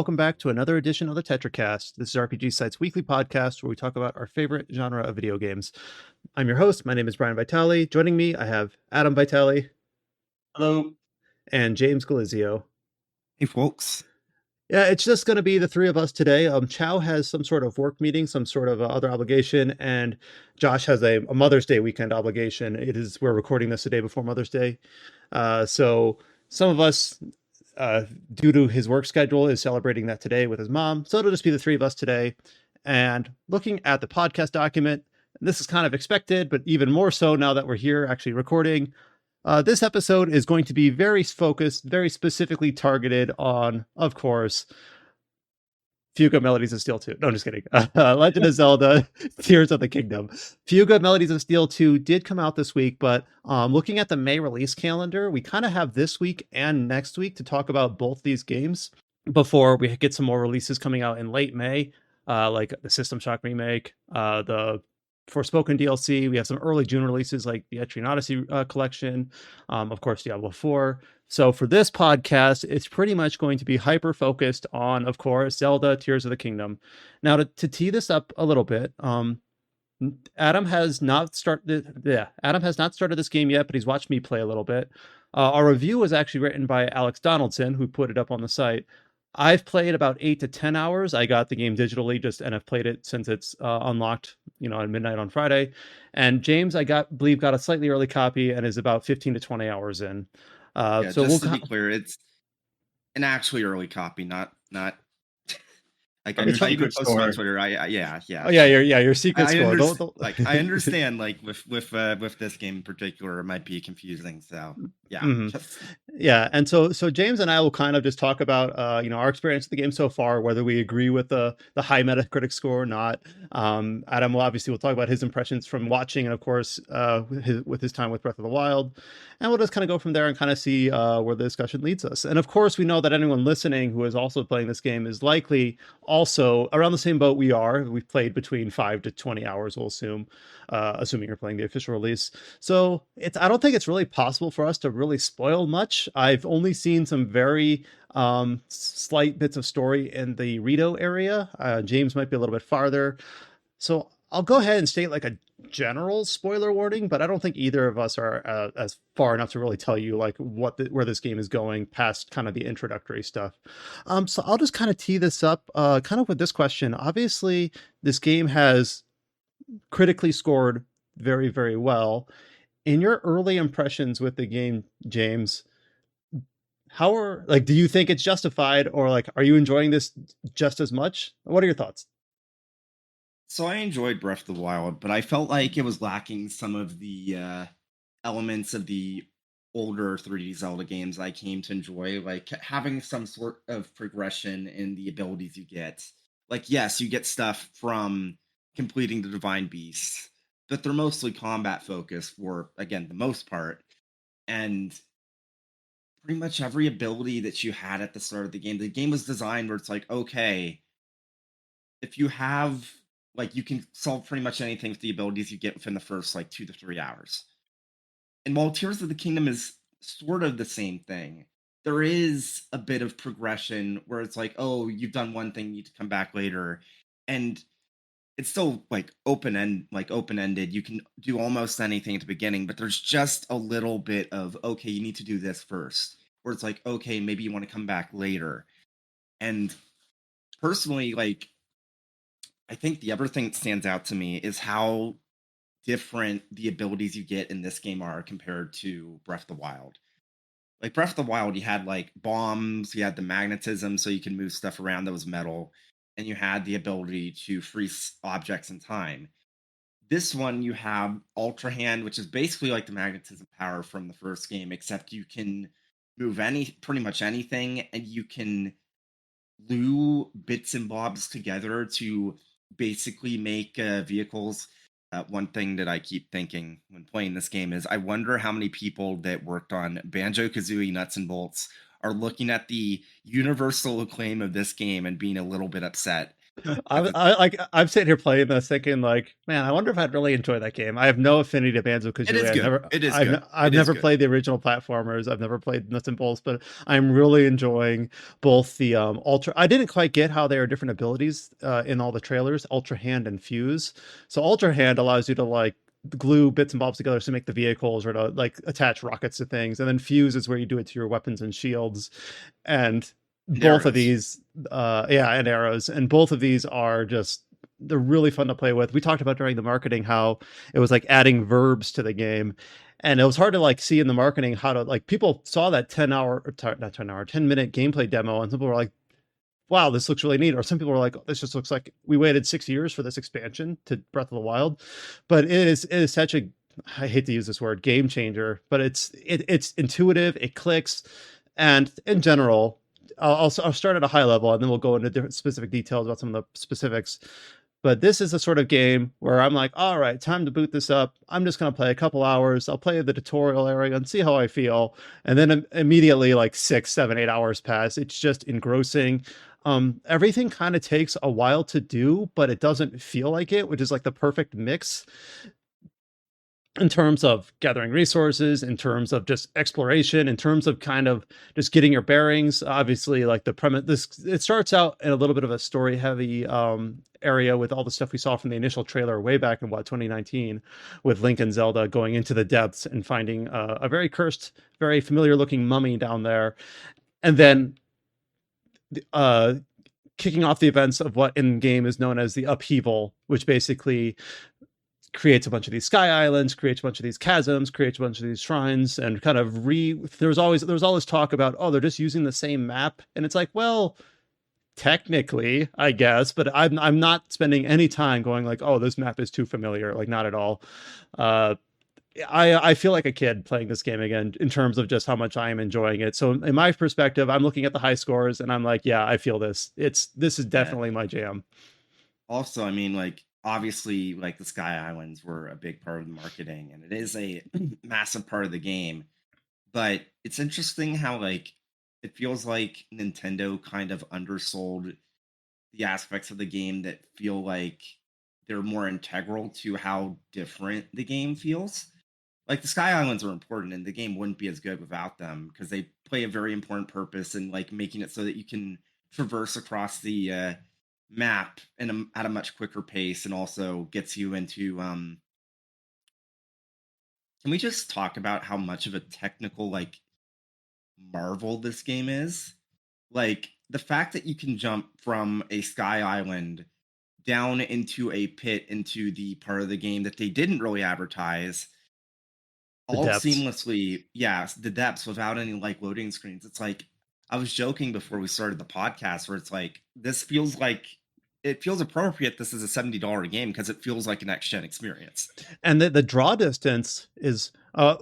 welcome back to another edition of the Tetracast. This is RPG Site's weekly podcast where we talk about our favorite genre of video games. I'm your host. My name is Brian Vitale. Joining me, I have Adam Vitale Hello. and James Galizio. Hey, folks. Yeah, it's just going to be the three of us today. Chow has some sort of work meeting, some sort of other obligation, and Josh has a Mother's Day weekend obligation. We're recording this the day before Mother's Day. So some of us, due to his work schedule, is celebrating that today with his mom. So it'll just be the three of us today. And looking at the podcast document, this is kind of expected, but even more so now that we're here actually recording. This episode is going to be very focused, very specifically targeted on, of course, Fuga Melodies of Steel 2. No, I'm just kidding. Legend of Zelda, Tears of the Kingdom. Fuga Melodies of Steel 2 did come out this week, but looking at the May release calendar, we kind of have this week and next week to talk about both these games before we get some more releases coming out in late May, like the System Shock remake, the Forspoken DLC. We have some early June releases like the Etrian Odyssey collection, of course, Diablo 4. So for this podcast, it's pretty much going to be hyper focused on, of course, Zelda Tears of the Kingdom. Now, to tee this up a little bit, Adam has not started this game yet, but he's watched me play a little bit. Our review was actually written by Alex Donaldson, who put it up on the site. I've played about 8 to 10 hours. I got the game digitally and I've played it since it's unlocked, at midnight on Friday. And James, I believe got a slightly early copy and is about 15 to 20 hours in. So just to be clear, it's an actually early copy, not like I post on Twitter. Yeah. Oh yeah, your secret score. I understand. Like with this game in particular, it might be confusing. So yeah, yeah. And so James and I will kind of just talk about our experience with the game so far, whether we agree with the high Metacritic score or not. Adam will talk about his impressions from watching, and of course with his time with Breath of the Wild, and we'll just kind of go from there and kind of see where the discussion leads us. And of course, we know that anyone listening who is also playing this game is likely also around the same boat we are. We've played between 5 to 20 hours, we'll assume, assuming you're playing the official release. So I don't think it's really possible for us to really spoil much. I've only seen some very slight bits of story in the Rito area. James might be a little bit farther. So I'll go ahead and state like a general spoiler warning, but I don't think either of us are as far enough to really tell you like where this game is going past kind of the introductory stuff. So I'll just kind of tee this up kind of with this question. Obviously, this game has critically scored very, very well. In your early impressions with the game, James, do you think it's justified, or like, are you enjoying this just as much? What are your thoughts? So I enjoyed Breath of the Wild, but I felt like it was lacking some of the elements of the older 3D Zelda games I came to enjoy, like having some sort of progression in the abilities you get. Like, yes, you get stuff from completing the Divine Beasts, but they're mostly combat focused for, again, the most part. And pretty much every ability that you had at the start of the game was designed where it's like, okay, if you have, like, you can solve pretty much anything with the abilities you get within the first, 2 to 3 hours. And while Tears of the Kingdom is sort of the same thing, there is a bit of progression where it's like, oh, you've done one thing, you need to come back later. And it's still open-ended. You can do almost anything at the beginning, but there's just a little bit of, okay, you need to do this first. Where it's like, okay, maybe you want to come back later. And personally, I think the other thing that stands out to me is how different the abilities you get in this game are compared to Breath of the Wild. Like Breath of the Wild, you had like bombs, you had the magnetism so you can move stuff around that was metal, and you had the ability to freeze objects in time. This one, you have Ultra Hand, which is basically like the magnetism power from the first game, except you can move pretty much anything, and you can glue bits and bobs together to basically make vehicles. One thing that I keep thinking when playing this game is I wonder how many people that worked on Banjo-Kazooie Nuts and Bolts are looking at the universal acclaim of this game and being a little bit upset That's a I'm sitting here playing this thinking like, man, I wonder if I'd really enjoy that game. I have no affinity to Banjo it is Kazooie. good. It is good. I've It is never good. played the original platformers. I've never played Nuts and Bolts, but I'm really enjoying both the Ultra. I didn't quite get how there are different abilities in all the trailers, Ultra Hand and Fuse. So Ultra Hand allows you to like glue bits and bobs together to make the vehicles or to like attach rockets to things, and then Fuse is where you do it to your weapons and shields. And And both of arrows. these yeah, and arrows, and both of these are just, they're really fun to play with. We talked about during the marketing how it was like adding verbs to the game, and it was hard to like see in the marketing how to like, people saw that 10-hour, not 10-hour, 10-minute gameplay demo, and some people were like, wow, this looks really neat. Or some people were like, this just looks like we waited 6 years for this expansion to Breath of the Wild. But it is such a, I hate to use this word, game changer, but it's intuitive, it clicks, and in general, I'll start at a high level and then we'll go into different specific details about some of the specifics. But this is a sort of game where I'm like, all right, time to boot this up. I'm just going to play a couple hours. I'll play the tutorial area and see how I feel. And then immediately, like 6, 7, 8 hours pass. It's just engrossing. Everything kind of takes a while to do, but it doesn't feel like it, which is like the perfect mix in terms of gathering resources, in terms of just exploration, in terms of kind of just getting your bearings. Obviously, like the premise, this, it starts out in a little bit of a story heavy area with all the stuff we saw from the initial trailer way back in 2019, with Link and Zelda going into the depths and finding a very cursed, very familiar looking mummy down there, and then uh kicking off the events of what in game is known as the upheaval, which basically creates a bunch of these sky islands, creates a bunch of these chasms, creates a bunch of these shrines, and kind of there was all this talk about, oh, they're just using the same map, and it's like, well, technically, I guess, but I'm not spending any time going like, oh, this map is too familiar, like not at all. Uh, I feel like a kid playing this game again in terms of just how much I am enjoying it. So in my perspective, I'm looking at the high scores and I'm like, yeah, I feel this. This is Yeah. definitely my jam. Also, I mean, like obviously, like the Sky Islands were a big part of the marketing, and it is a massive part of the game. But it's interesting how like it feels like Nintendo kind of undersold the aspects of the game that feel like they're more integral to how different the game feels. Like the Sky Islands are important, and the game wouldn't be as good without them because they play a very important purpose in like making it so that you can traverse across the map at a much quicker pace, and also gets you into. Can we just talk about how much of a technical like marvel this game is? Like the fact that you can jump from a sky island down into a pit into the part of the game that they didn't really advertise The all depths. seamlessly. Yeah, the depths without any like loading screens. It's like I was joking before we started the podcast where it's like this feels like it feels appropriate. This is a $70 game because it feels like a next gen experience. And the draw distance is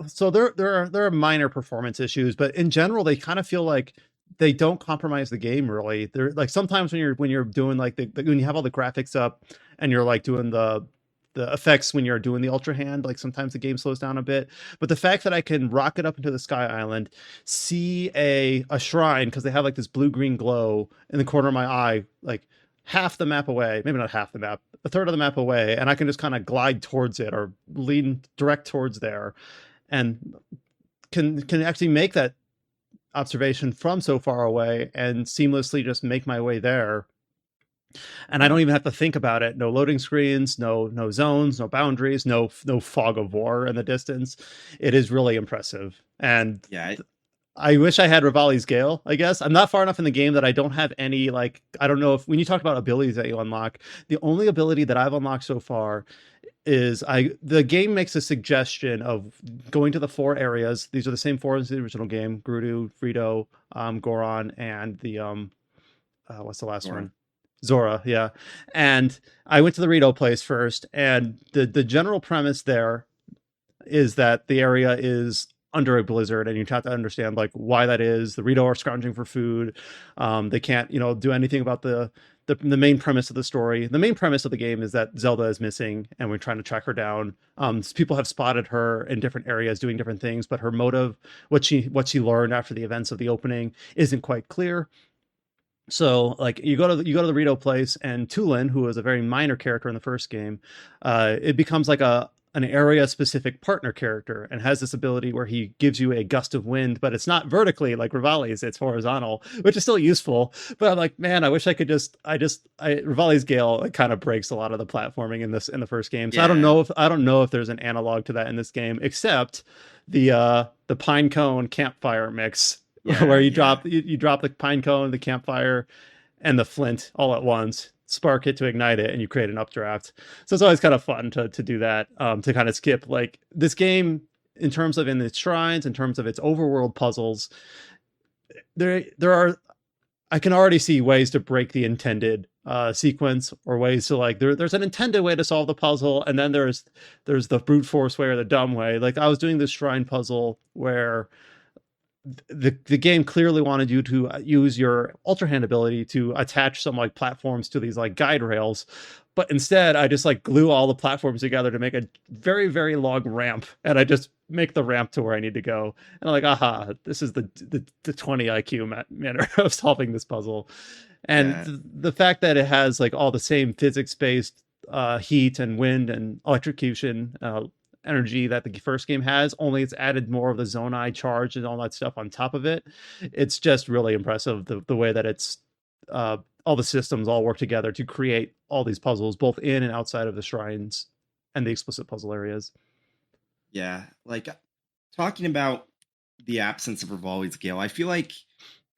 so there are minor performance issues, but in general they kind of feel like they don't compromise the game really. They're like, sometimes when you're doing like when you have all the graphics up and you're like doing the effects when you're doing the ultra hand, like sometimes the game slows down a bit. But the fact that I can rocket up into the sky island, see a shrine because they have like this blue green glow in the corner of my eye, like half the map away, maybe not half the map, a third of the map away, and I can just kind of glide towards it or lean direct towards there, and can actually make that observation from so far away and seamlessly just make my way there. And I Yeah, don't even have to think about it. No loading screens, no zones, no boundaries, no fog of war in the distance. It is really impressive. And yeah. I wish I had Rivali's Gale, I guess. I'm not far enough in the game that I don't have any, like, I don't know if, when you talk about abilities that you unlock, the only ability that I've unlocked so far is the game makes a suggestion of going to the four areas. These are the same four as the original game: Gerudo, Frito, Goron, and the what's the last Zora. one? Zora, yeah. And I went to the Rito place first, and the general premise there is that the area is under a blizzard, and you have to understand like why that is. The Rito are scrounging for food. They can't, do anything about the main premise of the story. The main premise of the game is that Zelda is missing, and we're trying to track her down. People have spotted her in different areas doing different things, but her motive, what she learned after the events of the opening, isn't quite clear. So like you go to the Rito place, and Tulin, who was a very minor character in the first game, it becomes like a an area specific partner character and has this ability where he gives you a gust of wind, but it's not vertically like Rivali's, it's horizontal, which is still useful. But I'm like, man, I wish I could Rivali's Gale, it kind of breaks a lot of the platforming in the first game. So Yeah, I don't know if there's an analog to that in this game, except the pine cone campfire mix where yeah, yeah, you drop the pine cone, the campfire, and the flint all at once, spark it to ignite it, and you create an updraft. So it's always kind of fun to do that, to kind of skip like this game in terms of in its shrines, in terms of its overworld puzzles. There are I can already see ways to break the intended sequence, or ways to like there's an intended way to solve the puzzle, and then there's the brute force way or the dumb way. Like I was doing this shrine puzzle where the game clearly wanted you to use your ultra hand ability to attach some like platforms to these like guide rails, but instead I just like glue all the platforms together to make a very long ramp, and I just make the ramp to where I need to go, and I'm like, aha, this is the 20 IQ manner of solving this puzzle. And yeah, the fact that it has like all the same physics based heat and wind and electrocution energy that the first game has, only it's added more of the Zonai charge and all that stuff on top of it. It's just really impressive the way that it's all the systems all work together to create all these puzzles, both in and outside of the shrines and the explicit puzzle areas. yeah. Like talking about the absence of Rivali's Gale, I feel like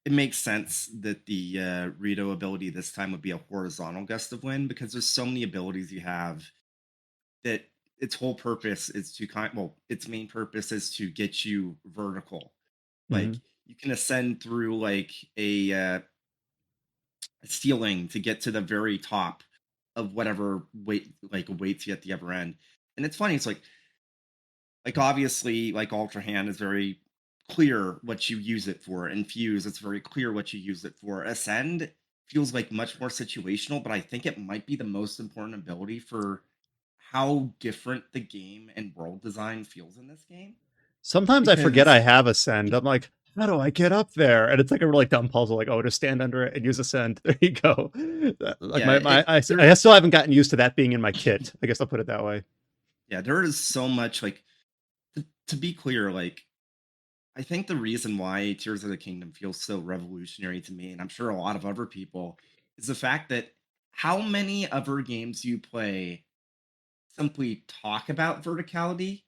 it makes sense that the Rito ability this time would be a horizontal gust of wind because there's so many abilities you have that its whole purpose is to its main purpose is to get you vertical. Like Mm-hmm. you can ascend through like a ceiling to get to the very top of whatever weights you at the other end. And it's funny, it's like obviously like Ultra Hand is very clear what you use it for. Infuse, it's very clear what you use it for. Ascend feels like much more situational, but I think it might be the most important ability for how different the game and world design feels in this game. Sometimes I forget Because I have Ascend. I'm like, how do I get up there? And it's like a really dumb puzzle. Like, oh, just stand under it and use Ascend. There you go. Like yeah, I still haven't gotten used to that being in my kit. I guess I'll put it that way. there is so much like to be clear, like I think the reason why Tears of the Kingdom feels so revolutionary to me, and I'm sure a lot of other people, is the fact that how many other games you play simply talk about verticality,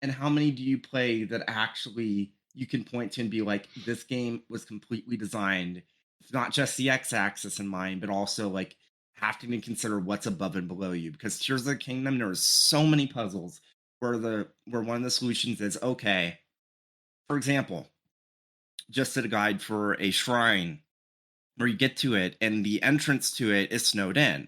and how many do you play that actually you can point to and be like, this game was completely designed, it's not just the x-axis in mind, but also like having to consider what's above and below you. Because Tears of the Kingdom, there are so many puzzles where one of the solutions is okay. For example, just a guide for a shrine where you get to it and the entrance to it is snowed in.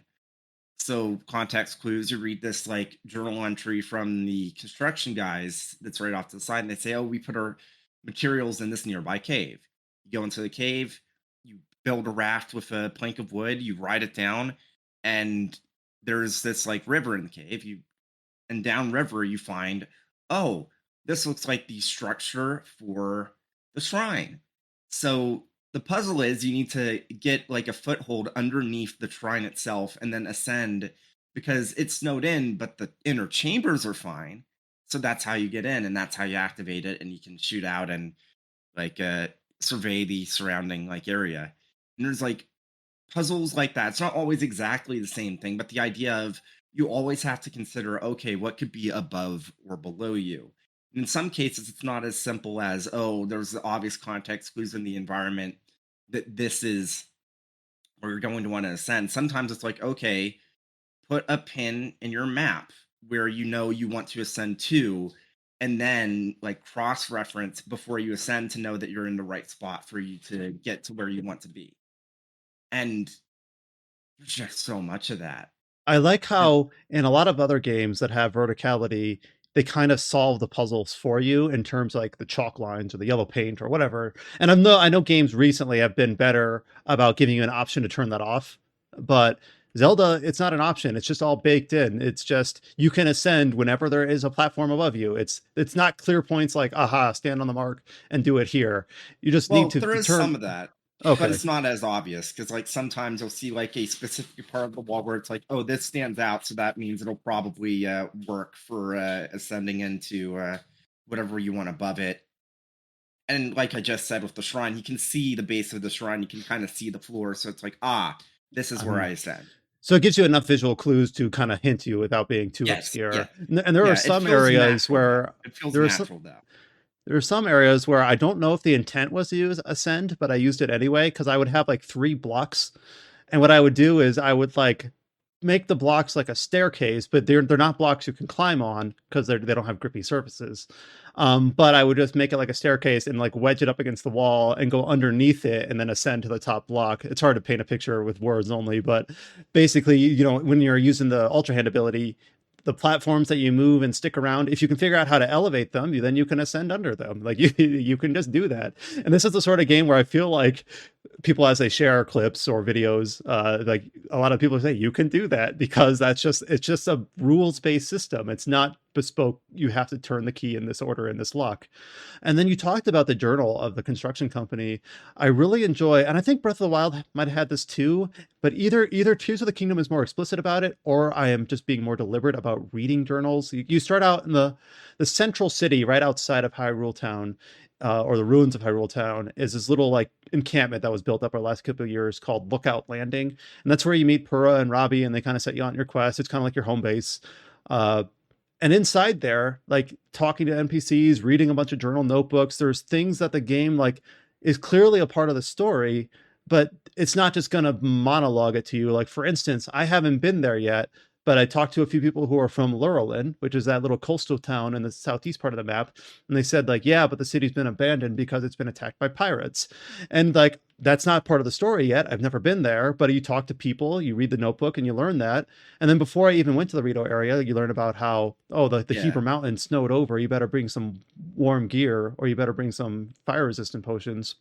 So context clues, you read this like journal entry from the construction guys that's right off to the side, and they say, oh, we put our materials in this nearby cave. You go into the cave, you build a raft with a plank of wood, you ride it down, and there's this like river in the cave. You and downriver you find, oh, this looks like the structure for the shrine. So the puzzle is you need to get like a foothold underneath the shrine itself and then ascend because it's snowed in, but the inner chambers are fine. So that's how you get in and that's how you activate it and you can shoot out and like survey the surrounding like area. And there's like puzzles like that. It's not always exactly the same thing, but the idea of you always have to consider, okay, what could be above or below you. In some cases, it's not as simple as, oh, there's the obvious context clues in the environment that this is where you're going to want to ascend. Sometimes it's like, okay, put a pin in your map where you know you want to ascend to, and then like cross reference before you ascend to know that you're in the right spot for you to get to where you want to be. And there's just so much of that. I like And how in a lot of other games that have verticality, they kind of solve the puzzles for you in terms of like the chalk lines or the yellow paint or whatever. And I know games recently have been better about giving you an option to turn that off. But Zelda, it's not an option. It's just all baked in. It's just you can ascend whenever there is a platform above you. It's not clear points like aha, stand on the mark and do it here. You just need well, to there is determine. some of that. but Okay. it's not as obvious because like sometimes you'll see like a specific part of the wall where it's like, oh, this stands out, so that means it'll probably work for ascending into whatever you want above it. And like I just said with the shrine, you can see the base of the shrine, you can kind of see the floor, so it's like, ah, this is where I Um, ascend. so it gives you enough visual clues to kind of hint you without being too Yes, obscure. yeah, And there are yeah. It some feels areas natural though. where It feels there are some natural though. there are some areas where I don't know if the intent was to use ascend, but I used it anyway because I would have like 3 blocks. And what I would do is I would like make the blocks like a staircase, but they're not blocks you can climb on because they don't have grippy surfaces. But I would just make it like a staircase and like wedge it up against the wall and go underneath it and then ascend to the top block. It's hard to paint a picture with words only, but basically, when you're using the Ultra Hand ability, the platforms that you move and stick around, if you can figure out how to elevate them, then you can ascend under them. Like you can just do that. And this is the sort of game where I feel like people, as they share clips or videos, like a lot of people say you can do that because it's just a rules based system. It's not bespoke. You have to turn the key in this order in this lock. And then you talked about the journal of the construction company. I really enjoy, and I think Breath of the Wild might have had this too, but either Tears of the Kingdom is more explicit about it, or I am just being more deliberate about reading journals. You start out in the central city right outside of Hyrule Town, or the ruins of Hyrule Town, is this little like encampment that was built up our last couple of years called Lookout Landing, and that's where you meet Purah and Robbie, and they kind of set you on your quest. It's kind of like your home base. Uh, and inside there, like talking to NPCs, reading a bunch of journal notebooks, there's things that the game like is clearly a part of the story, but it's not just going to monologue it to you. Like, for instance, I haven't been there yet, but I talked to a few people who are from Lurelin, which is that little coastal town in the southeast part of the map, and they said like, yeah, but the city's been abandoned because it's been attacked by pirates. And like, that's not part of the story yet. I've never been there, but you talk to people, you read the notebook, and you learn that. And then before I even went to the Rito area, you learn about how, oh, the Yeah. Heber Mountain snowed over. You better bring some warm gear, or you better bring some fire resistant potions.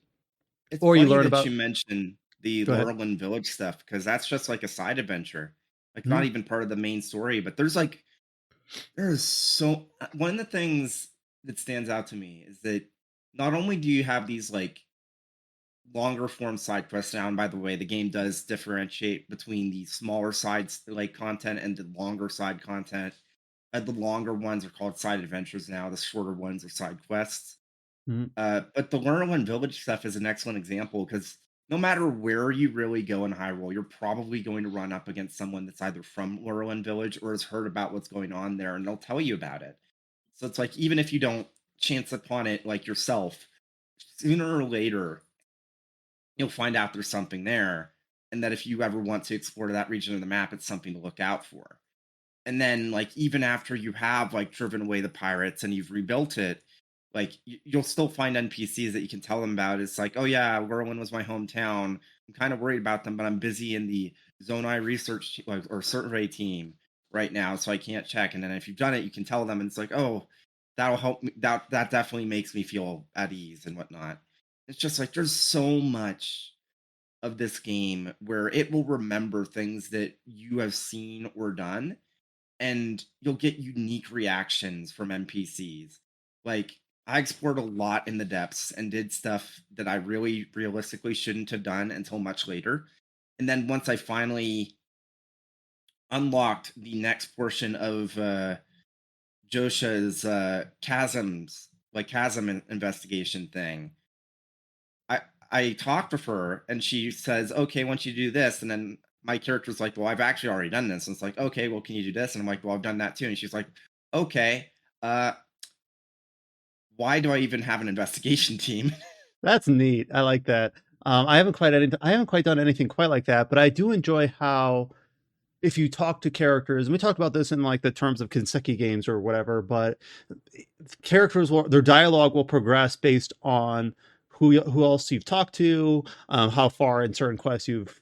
It's Or you funny learn that you about, mentioned the go ahead. Laurelin Village stuff because that's just like a side adventure, like Hmm. not even part of the main story. But there's so one of the things that stands out to me is that not only do you have these like longer form side quests now, and by the way, the game does differentiate between the smaller sides like content and the longer side content. The longer ones are called side adventures now. The shorter ones are side quests. Hmm. But the Lurelin Village stuff is an excellent example because no matter where you really go in Hyrule, you're probably going to run up against someone that's either from Lurelin Village or has heard about what's going on there, and they'll tell you about it. So it's like even if you don't chance upon it like yourself, sooner or later you'll find out there's something there, and that if you ever want to explore that region of the map, it's something to look out for. And then like even after you have like driven away the pirates and you've rebuilt it, like you'll still find NPCs that you can tell them about. It's like, oh yeah, Whirlwind was my hometown. I'm kind of worried about them, but I'm busy in the Zonai research like or survey team right now, so I can't check. And then if you've done it, you can tell them, and it's like, oh, that'll help me. That definitely makes me feel at ease and whatnot. It's just like there's so much of this game where it will remember things that you have seen or done, and you'll get unique reactions from NPCs. Like I explored a lot in the depths and did stuff that I really realistically shouldn't have done until much later. And then once I finally unlocked the next portion of Josha's chasm investigation thing, I I talked with her and she says, okay, once you do this, and then my character's like, well, I've actually already done this. And it's like, okay, well, can you do this? And I'm like, well, I've done that too. And she's like, okay, uh, why do I even have an investigation team? That's neat. I like that. I haven't quite done anything quite like that, but I do enjoy how, if you talk to characters, and we talked about this in like the terms of Kinseki games or whatever, but their dialogue will progress based on who else you've talked to, how far in certain quests you've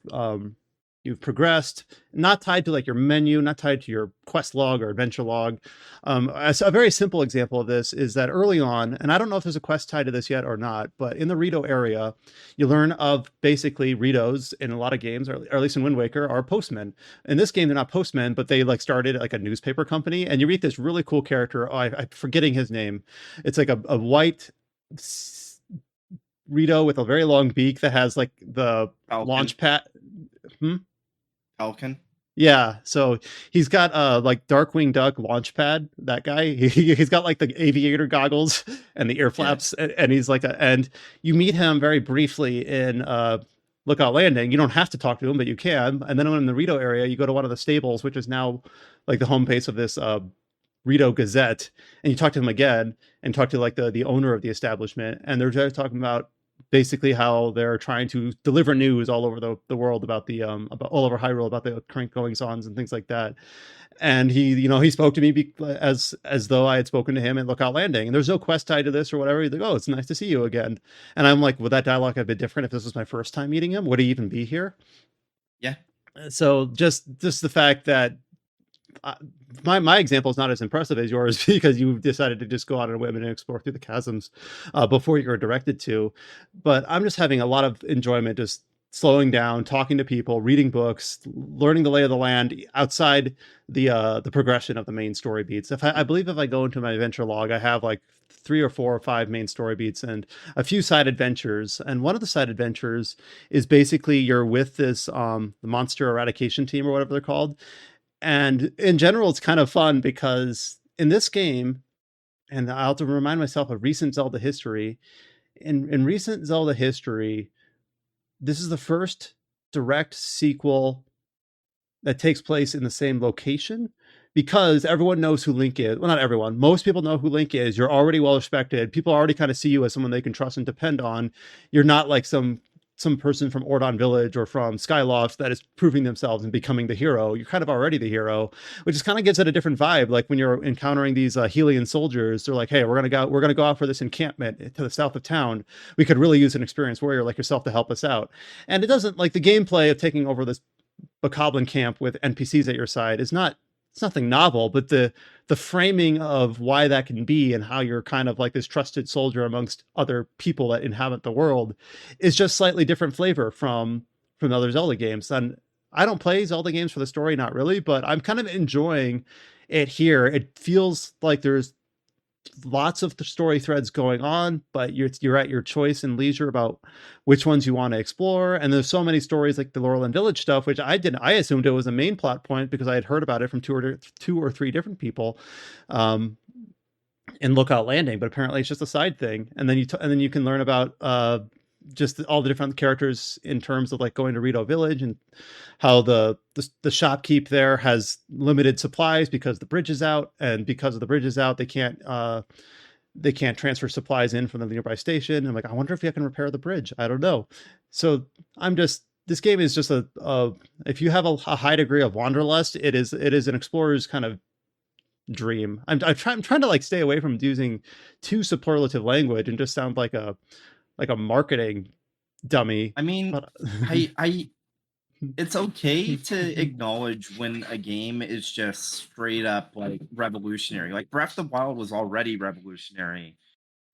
progressed, not tied to like your menu, not tied to your quest log or adventure log. As a very simple example of this is that early on, and I don't know if there's a quest tied to this yet or not, but in the Rito area, you learn of basically Ritos in a lot of games, or at least in Wind Waker, are postmen. In this game, they're not postmen, but they like started like a newspaper company, and you meet this really cool character. I'm forgetting his name. It's like a white Rito with a very long beak that has like the Falcon. launch pad. Hmm? Falcon. Yeah, so he's got like Darkwing Duck Launchpad. That guy, he's got like the aviator goggles and the ear Yeah. flaps, and he's like and you meet him very briefly in Lookout Landing. You don't have to talk to him, but you can. And then in the Rito area, you go to one of the stables, which is now like the home base of this Rito Gazette, and you talk to him again and talk to like the owner of the establishment, and they're just talking about basically how they're trying to deliver news all over the world about the about all over Hyrule about the current goings ons and things like that. And he spoke to me as though I had spoken to him at Lookout Landing. And there's no quest tied to this or whatever. He's like, "Oh, it's nice to see you again." And I'm like, "Would that dialogue have been different if this was my first time meeting him? Would he even be here?" Yeah. So just the fact that uh, my example is not as impressive as yours because you decided to just go out on a whim and explore through the chasms before you were directed to. But I'm just having a lot of enjoyment just slowing down, talking to people, reading books, learning the lay of the land outside the progression of the main story beats. I believe if I go into my adventure log, I have like 3 or 4 or 5 main story beats and a few side adventures. And one of the side adventures is basically you're with this the monster eradication team or whatever they're called, and in general, it's kind of fun because in this game, and I'll have to remind myself of recent Zelda history. In recent Zelda history, this is the first direct sequel that takes place in the same location because everyone knows who Link is. Well, not everyone. Most people know who Link is. You're already well respected. People already kind of see you as someone they can trust and depend on. You're not like some person from Ordon Village or from Skyloft that is proving themselves and becoming the hero. You're kind of already the hero, which just kind of gives it a different vibe. Like when you're encountering these Helian soldiers, they're like, "Hey, we're gonna go out for this encampment to the south of town. We could really use an experienced warrior like yourself to help us out." And it doesn't like the gameplay of taking over this bokoblin camp with NPCs at your side is not, it's nothing novel, but the framing of why that can be and how you're kind of like this trusted soldier amongst other people that inhabit the world is just slightly different flavor from other Zelda games. And I don't play Zelda games for the story, not really, but I'm kind of enjoying it here. It feels like there's lots of the story threads going on, but you're at your choice and leisure about which ones you want to explore. And there's so many stories like the Laurel and Village stuff, which I assumed it was a main plot point because I had heard about it from two or three different people in Lookout Landing, but apparently it's just a side thing. And then and then you can learn about just all the different characters in terms of like going to Rito Village and how the shopkeep there has limited supplies because the bridge is out, and because of the bridge is out, they can't transfer supplies in from the nearby station. I'm like, I wonder if I can repair the bridge. I don't know. So I'm just this game is just a if you have a high degree of wanderlust, it is an explorer's kind of dream. I'm trying to like stay away from using too superlative language and just sound like a marketing dummy. I mean, But I it's okay to acknowledge when a game is just straight up like revolutionary. Like Breath of the Wild was already revolutionary.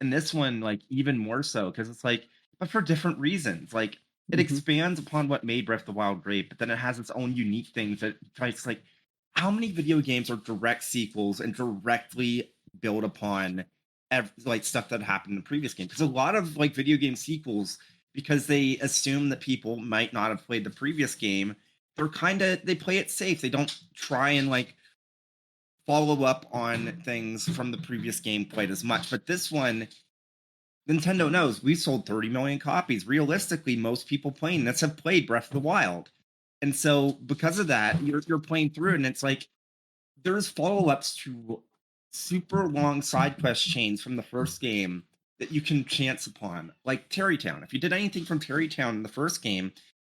And this one, like even more so, because it's like, but for different reasons. Like it Mhm. expands upon what made Breath of the Wild great, but then it has its own unique things that it's like how many video games are direct sequels and directly build upon like stuff that happened in the previous game? Because a lot of like video game sequels, because they assume that people might not have played the previous game, they play it safe. They don't try and like follow up on things from the previous game quite as much. But this one, Nintendo knows we sold 30 million copies. Realistically, most people playing this have played Breath of the Wild. And so because of that, you're playing through it and it's like there's follow-ups to super long side quest chains from the first game that you can chance upon. Like Terrytown. If you did anything from Terrytown in the first game,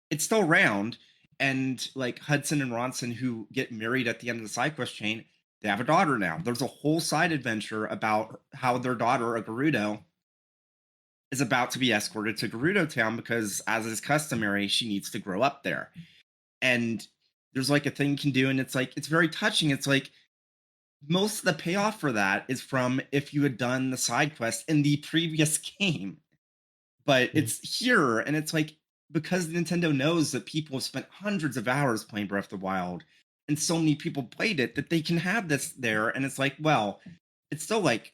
it's still around. And like Hudson and Ronson, who get married at the end of the side quest chain, they have a daughter now. There's a whole side adventure about how their daughter, a Gerudo, is about to be escorted to Gerudo Town because, as is customary, she needs to grow up there. And there's like a thing you can do, and it's like it's very touching. It's like most of the payoff for that is from if you had done the side quest in the previous game. But Mhm. it's here, and it's like because Nintendo knows that people have spent hundreds of hours playing Breath of the Wild, and so many people played it that they can have this there, and it's like, well, it's still like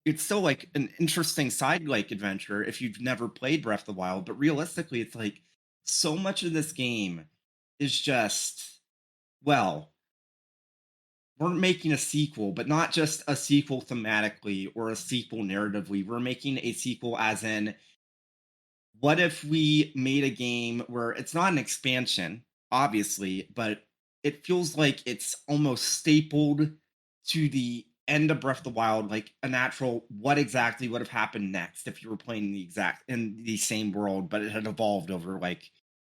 it's still like an interesting side like adventure if you've never played Breath of the Wild, but realistically, it's like so much of this game is just, well, we're making a sequel, but not just a sequel thematically or a sequel narratively. We're making a sequel as in, what if we made a game where it's not an expansion, obviously, but it feels like it's almost stapled to the end of Breath of the Wild, like a natural what exactly would have happened next if you were playing the exact in the same world, but it had evolved over like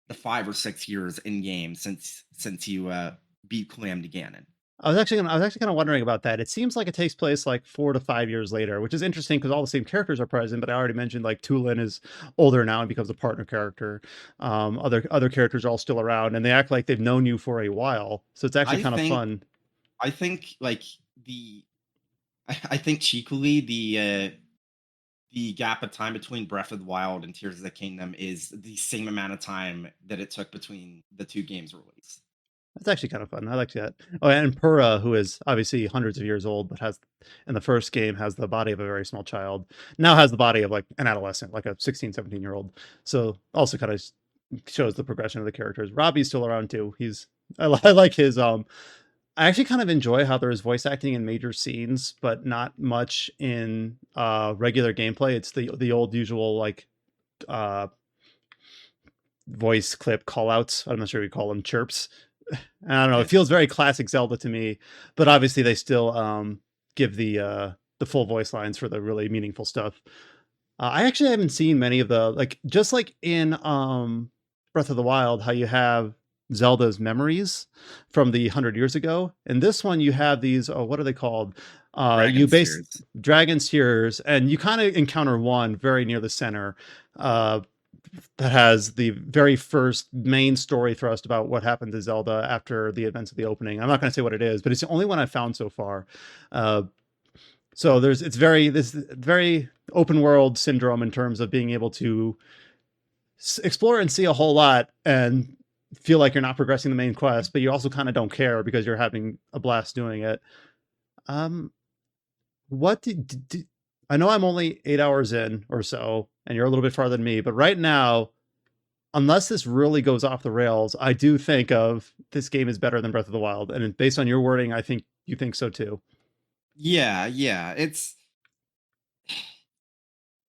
the 5 or 6 years in game since you beat Clam to Ganon. I was actually kind of wondering about that. It seems like it takes place like 4 to 5 years later, which is interesting because all the same characters are present. But I already mentioned like Tulin is older now and becomes a partner character. Other characters are all still around, and they act like they've known you for a while. So it's actually I kind of think fun. I think like the I think cheekily the gap of time between Breath of the Wild and Tears of the Kingdom is the same amount of time that it took between the two games' release. It's actually kind of fun. I like that. Oh, and Purah, who is obviously hundreds of years old, but has in the first game has the body of a very small child. Now has the body of like an adolescent, like a 16, 17-year-old. So also kind of shows the progression of the characters. Robbie's still around too. I like his I actually kind of enjoy how there's voice acting in major scenes, but not much in regular gameplay. It's the old usual like uh voice clip callouts. I'm not sure you call them chirps. I don't know. It Okay. feels very classic Zelda to me, but obviously they still give the full voice lines for the really meaningful stuff. I actually haven't seen many of the like just like in Breath of the Wild, how you have Zelda's memories from the 100 years ago. In this one, you have these. Oh, what are they called? You Dragon's base Tears. Dragon's Tears, and you kind of encounter one very near the center. That has the very first main story thrust about what happened to Zelda after the events of the opening. I'm not going to say what it is, but it's the only one I've found so far. Uh, so it's very open world syndrome in terms of being able to explore and see a whole lot and feel like you're not progressing the main quest, but you also kind of don't care because you're having a blast doing it. Um, what did I know? I'm only 8 hours in or so, and you're a little bit farther than me. But right now, unless this really goes off the rails, I do think of this game is better than Breath of the Wild. And based on your wording, I think you think so too. Yeah, yeah.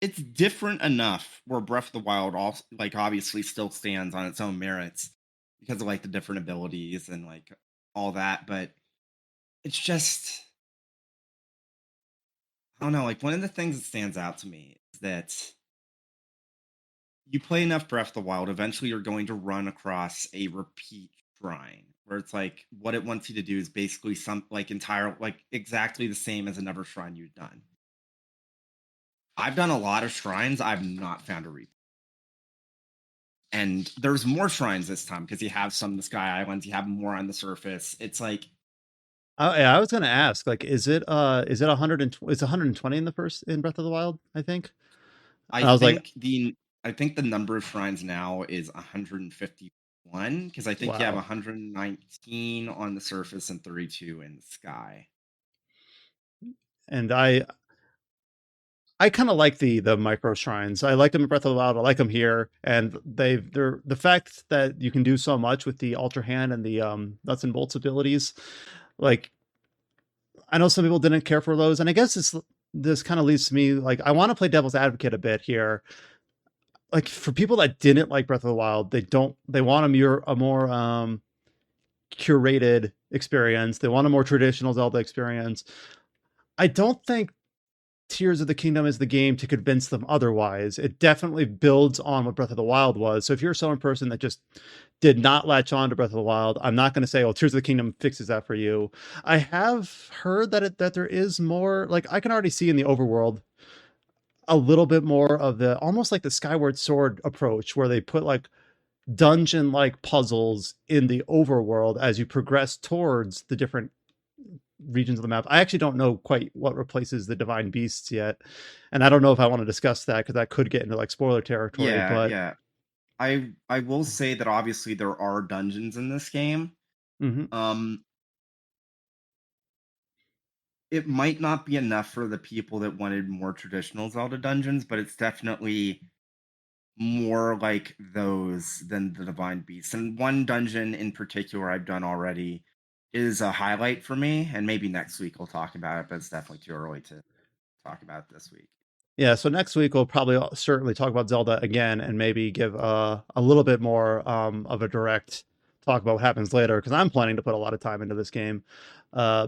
It's different enough where Breath of the Wild also like obviously still stands on its own merits because of like the different abilities and like all that, but it's just, I don't know, like one of the things that stands out to me is that you play enough Breath of the Wild, eventually you're going to run across a repeat shrine where it's like what it wants you to do is basically some like entire like exactly the same as another shrine you've done. I've done a lot of shrines, I've not found a repeat. And there's more shrines this time because you have some in the Sky Islands, you have more on the surface. It's like Yeah, I was gonna ask, like, is it 120? It's 120 in the first in Breath of the Wild, I think. I And I was like, think the I think the number of shrines now is 151 because I think you have wow. 119 on the surface and 32 in the sky. And I kind of like the micro shrines. I like them in Breath of the Wild. I like them here, and they're the fact that you can do so much with the Ultra Hand and the nuts and bolts abilities. Like I know some people didn't care for those, and I guess this kind of leads to me like I want to play devil's advocate a bit here. Like for people that didn't like Breath of the Wild, they want a more curated experience. They want a more traditional Zelda experience. I don't think Tears of the Kingdom is the game to convince them otherwise. It definitely builds on what Breath of the Wild was. So if you're some person that just did not latch on to Breath of the Wild, I'm not going to say, "Oh, Tears of the Kingdom fixes that for you." I have heard that there is more. Like I can already see in the overworld a little bit more of the almost like the Skyward Sword approach, where they put like dungeon like puzzles in the overworld as you progress towards the different regions of the map. I actually don't know quite what replaces the divine beasts yet, and I don't know if I want to discuss that because that could get into like spoiler territory. Yeah, But yeah. I will say that obviously there are dungeons in this game. mhm. Um it might not be enough for the people that wanted more traditional Zelda dungeons, but it's definitely more like those than the Divine Beasts. And one dungeon in particular I've done already is a highlight for me, and maybe next week we'll talk about it, but it's definitely too early to talk about it this week. Yeah, so next week we'll probably certainly talk about Zelda again and maybe give a little bit more of a direct talk about what happens later because I'm planning to put a lot of time into this game uh,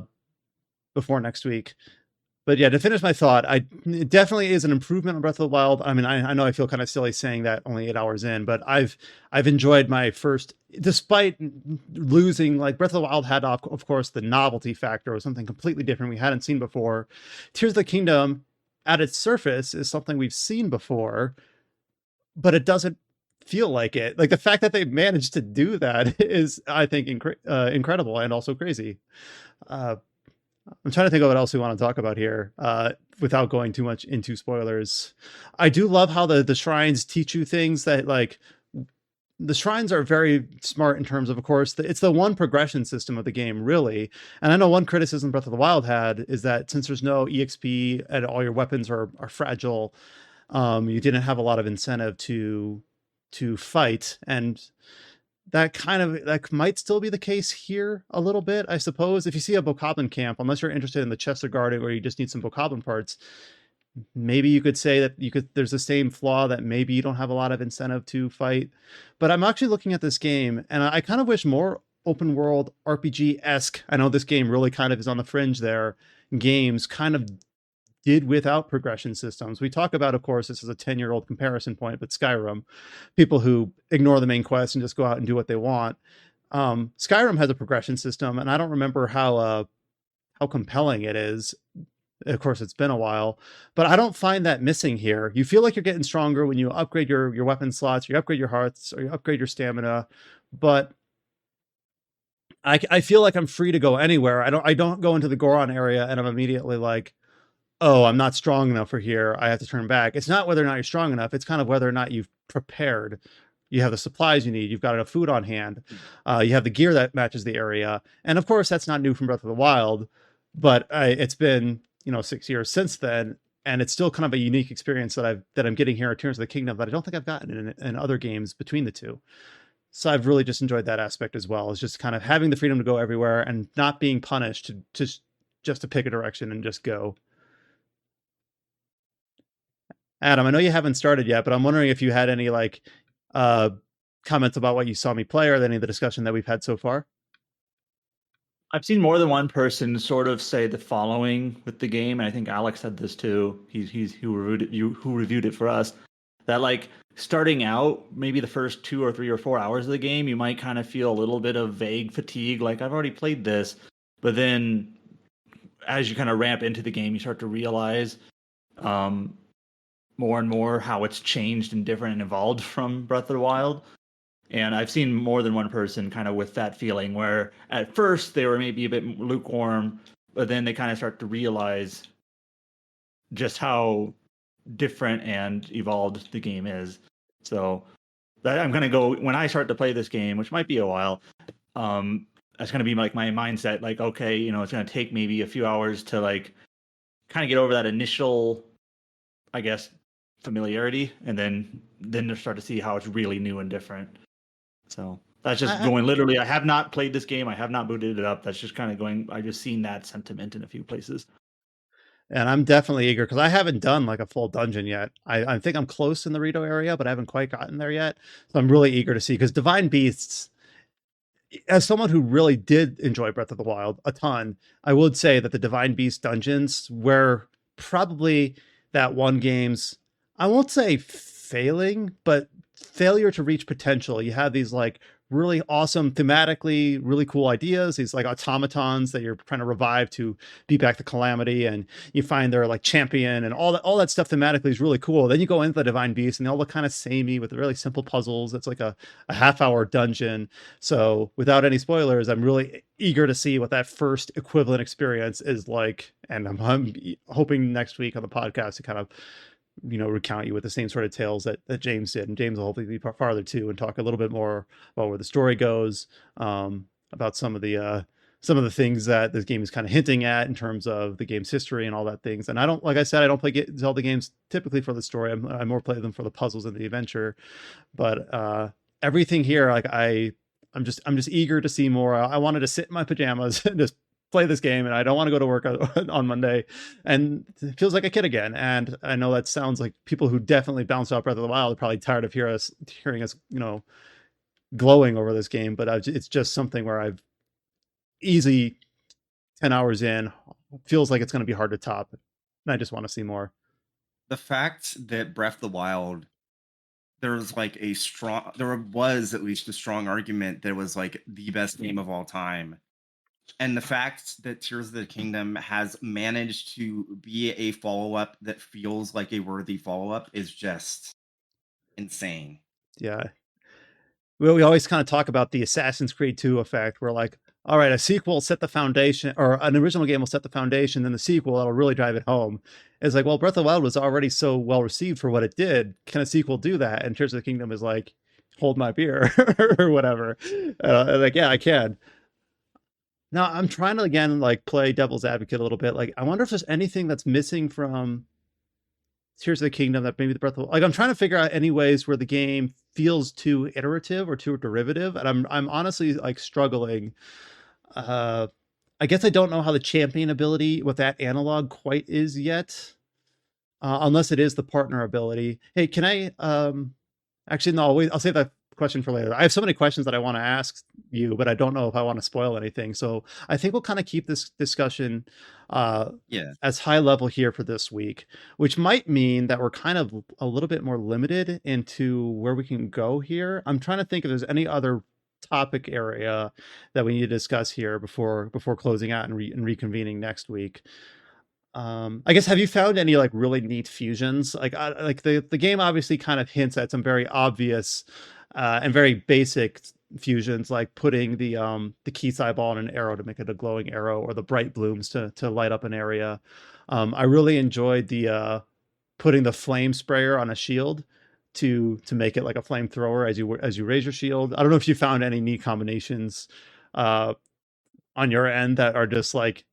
before next week. But yeah, to finish my thought, it definitely is an improvement on Breath of the Wild. I mean, I know I feel kind of silly saying that only 8 hours in, but I've enjoyed my first, despite losing. Like Breath of the Wild had, of course, the novelty factor was something completely different we hadn't seen before. Tears of the Kingdom, at its surface, is something we've seen before, but it doesn't feel like it. Like the fact that they managed to do that is, I think, incredible and also crazy. Uh, I'm trying to think of what else we want to talk about here without going too much into spoilers. I do love how the shrines teach you things that like the shrines are very smart in terms of course, it's the one progression system of the game, really. And I know one criticism Breath of the Wild had is that since there's no EXP and all your weapons are fragile, you didn't have a lot of incentive to fight. And that might still be the case here a little bit, I suppose. If you see a Bokoblin camp, unless you're interested in the Chester guarding or you just need some Bokoblin parts, maybe you could say that there's the same flaw that maybe you don't have a lot of incentive to fight. But I'm actually looking at this game and I kind of wish more open world RPG-esque. I know this game really kind of is on the fringe there. Games kind of did without progression systems. We talk about, of course, this is a 10-year-old comparison point, but Skyrim, people who ignore the main quest and just go out and do what they want. Skyrim has a progression system, and I don't remember how compelling it is. Of course, it's been a while, but I don't find that missing here. You feel like you're getting stronger when you upgrade your weapon slots, you upgrade your hearts, or you upgrade your stamina, but I feel like I'm free to go anywhere. I don't go into the Goron area and I'm immediately like, oh, I'm not strong enough for here. I have to turn back. It's not whether or not you're strong enough. It's kind of whether or not you've prepared. You have the supplies you need. You've got enough food on hand. You have the gear that matches the area. And of course, that's not new from Breath of the Wild, but it's been 6 years since then, and it's still kind of a unique experience that I'm getting here in Tears of the Kingdom that I don't think I've gotten in other games between the two. So I've really just enjoyed that aspect as well. Is just kind of having the freedom to go everywhere and not being punished to just to pick a direction and just go. Adam, I know you haven't started yet, but I'm wondering if you had any like uh comments about what you saw me play or any of the discussion that we've had so far. I've seen more than one person sort of say the following with the game, and I think Alex said this too. He's who reviewed it for us. That like starting out, maybe the first 2 or 3 or 4 hours of the game, you might kind of feel a little bit of vague fatigue, like I've already played this. But then as you kind of ramp into the game, you start to realize more and more how it's changed and different and evolved from Breath of the Wild. And I've seen more than one person kind of with that feeling where at first they were maybe a bit lukewarm, but then they kind of start to realize just how different and evolved the game is. So that I'm going to go when I start to play this game, which might be a while. That's going to be like my mindset. Like, okay, it's going to take maybe a few hours to like kind of get over that initial, I guess, familiarity, and then to start to see how it's really new and different. So that's just going literally. I have not played this game. I have not booted it up. That's just kind of going. I've just seen that sentiment in a few places. And I'm definitely eager because I haven't done like a full dungeon yet. I think I'm close in the Rito area, but I haven't quite gotten there yet. So I'm really eager to see because Divine Beasts, as someone who really did enjoy Breath of the Wild a ton, I would say that the Divine Beast dungeons were probably that one game's, I won't say failing, but failure to reach potential. You have these like really awesome thematically really cool ideas, these like automatons that you're trying to revive to beat back the calamity, and you find their like champion and all that stuff thematically is really cool. Then you go into the Divine Beast and they all look kind of samey with really simple puzzles. It's like a half-hour dungeon. So without any spoilers, I'm really eager to see what that first equivalent experience is like, and I'm hoping next week on the podcast to kind of recount you with the same sort of tales that James did. And James will hopefully be farther too and talk a little bit more about where the story goes, about some of the some of the things that this game is kind of hinting at in terms of the game's history and all that things. And I don't, like I said, I don't play Zelda games typically for the story. I more play them for the puzzles and the adventure. But everything here, like I'm just eager to see more. I wanted to sit in my pajamas and just play this game, and I don't want to go to work on Monday, and it feels like a kid again. And I know that sounds like people who definitely bounced off Breath of the Wild are probably tired of hearing us, glowing over this game. But it's just something where I've easy 10 hours in, feels like it's going to be hard to top, and I just want to see more. The fact that Breath of the Wild, there was at least a strong argument that it was like the best game of all time. And the fact that Tears of the Kingdom has managed to be a follow-up that feels like a worthy follow-up is just insane. Yeah. We always kind of talk about the Assassin's Creed 2 effect. We're like, all right, a sequel set the foundation, or an original game will set the foundation, then the sequel, that'll really drive it home. It's like, well, Breath of the Wild was already so well received for what it did. Can a sequel do that? And Tears of the Kingdom is like, hold my beer or whatever. Like, yeah, I can. Now I'm trying to again like play devil's advocate a little bit. Like, I wonder if there's anything that's missing from Tears of the Kingdom that maybe the Breath of like I'm trying to figure out any ways where the game feels too iterative or too derivative, and I'm honestly like struggling. I guess I don't know how the champion ability with that analog quite is yet, unless it is the partner ability. Hey, can I? Actually, no. Wait, I'll save that question for later. I have so many questions that I want to ask you, but I don't know if I want to spoil anything. So I think we'll kind of keep this discussion as high level here for this week, which might mean that we're kind of a little bit more limited into where we can go here. I'm trying to think if there's any other topic area that we need to discuss here before closing out and reconvening next week. I guess, have you found any like really neat fusions? Like the game obviously kind of hints at some very obvious and very basic fusions, like putting the Keith's eyeball in an arrow to make it a glowing arrow, or the bright blooms to light up an area. I really enjoyed the putting the flame sprayer on a shield to make it like a flamethrower as you raise your shield. I don't know if you found any neat combinations on your end that are just like,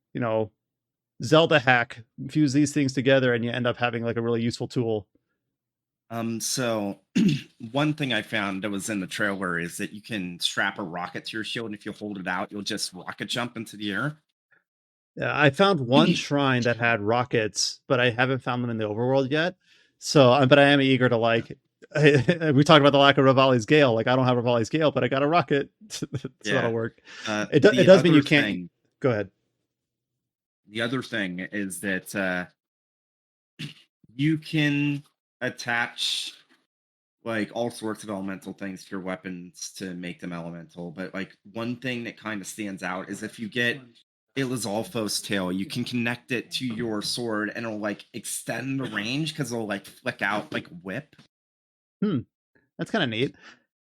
Zelda hack, fuse these things together and you end up having like a really useful tool. So one thing I found that was in the trailer is that you can strap a rocket to your shield, and if you hold it out, you'll just rocket jump into the air. Yeah, I found one shrine that had rockets, but I haven't found them in the overworld yet. So, but I am eager to like. We talked about the lack of Rivali's Gale. Like, I don't have Rivali's Gale, but I got a rocket, so that'll work. It does mean you can't. Go ahead. The other thing is that you can attach like all sorts of elemental things to your weapons to make them elemental. But like one thing that kind of stands out is if you get Ilizalfo's tail, you can connect it to your sword and it'll like extend the range because it'll like flick out like a whip. That's kind of neat.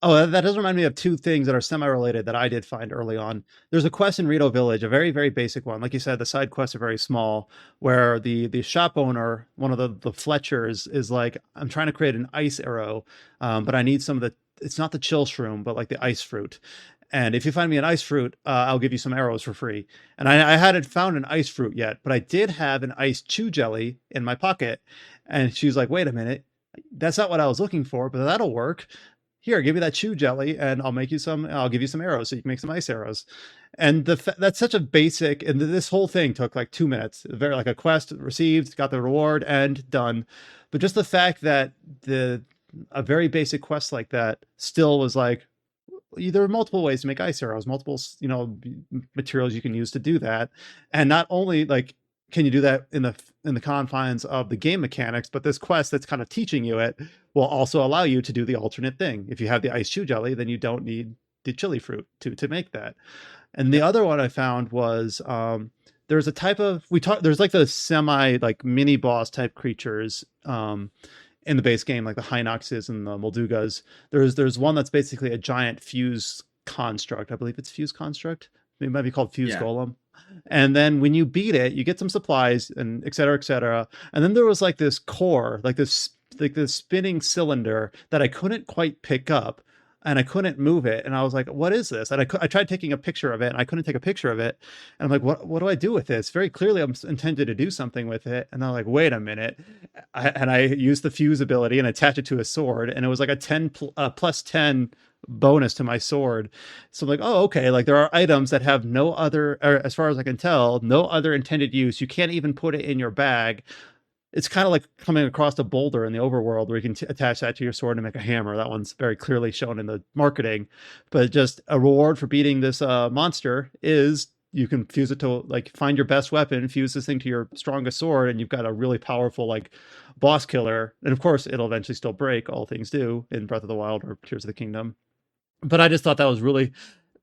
Oh, that does remind me of two things that are semi-related that I did find early on. There's a quest in Rito Village, a very, very basic one. Like you said, the side quests are very small, where the shop owner, one of the Fletchers, is like, I'm trying to create an ice arrow, but I need some of it's not the chill shroom, but like the ice fruit. And if you find me an ice fruit, I'll give you some arrows for free. And I hadn't found an ice fruit yet, but I did have an ice chew jelly in my pocket. And she's like, wait a minute, that's not what I was looking for, but that'll work. Here, give me that chew jelly and I'll give you some arrows so you can make some ice arrows. And that's such a basic, and this whole thing took like 2 minutes, very like a quest received, got the reward and done. But just the fact that a very basic quest like that still was like, there are multiple ways to make ice arrows, multiple, materials you can use to do that. And not only like, can you do that in the confines of the game mechanics, but this quest that's kind of teaching you it will also allow you to do the alternate thing. If you have the ice chew jelly, then you don't need the chili fruit to make that. And the other one I found was there's a type of there's like the semi like mini boss type creatures in the base game, like the Hinoxes and the Moldugas. There's one that's basically a giant fuse construct. I believe it's fuse construct. It might be called fuse golem. And then when you beat it, you get some supplies and et cetera, et cetera. And then there was like this core, like this spinning cylinder that I couldn't quite pick up. and I couldn't move it. And I was like, what is this? And I tried taking a picture of it, and I couldn't take a picture of it. And I'm like, what do I do with this? Very clearly, I'm intended to do something with it. And I'm like, wait a minute. And I used the fuse ability and attached it to a sword. And it was like a plus 10 bonus to my sword. So I'm like, oh, okay. Like there are items that have no other, or as far as I can tell, no other intended use. You can't even put it in your bag. It's kind of like coming across a boulder in the overworld where you can attach that to your sword and make a hammer. That one's very clearly shown in the marketing. But just a reward for beating this monster is you can fuse it to, like, find your best weapon, fuse this thing to your strongest sword, and you've got a really powerful, like, boss killer. And of course, it'll eventually still break. All things do in Breath of the Wild or Tears of the Kingdom. But I just thought that was really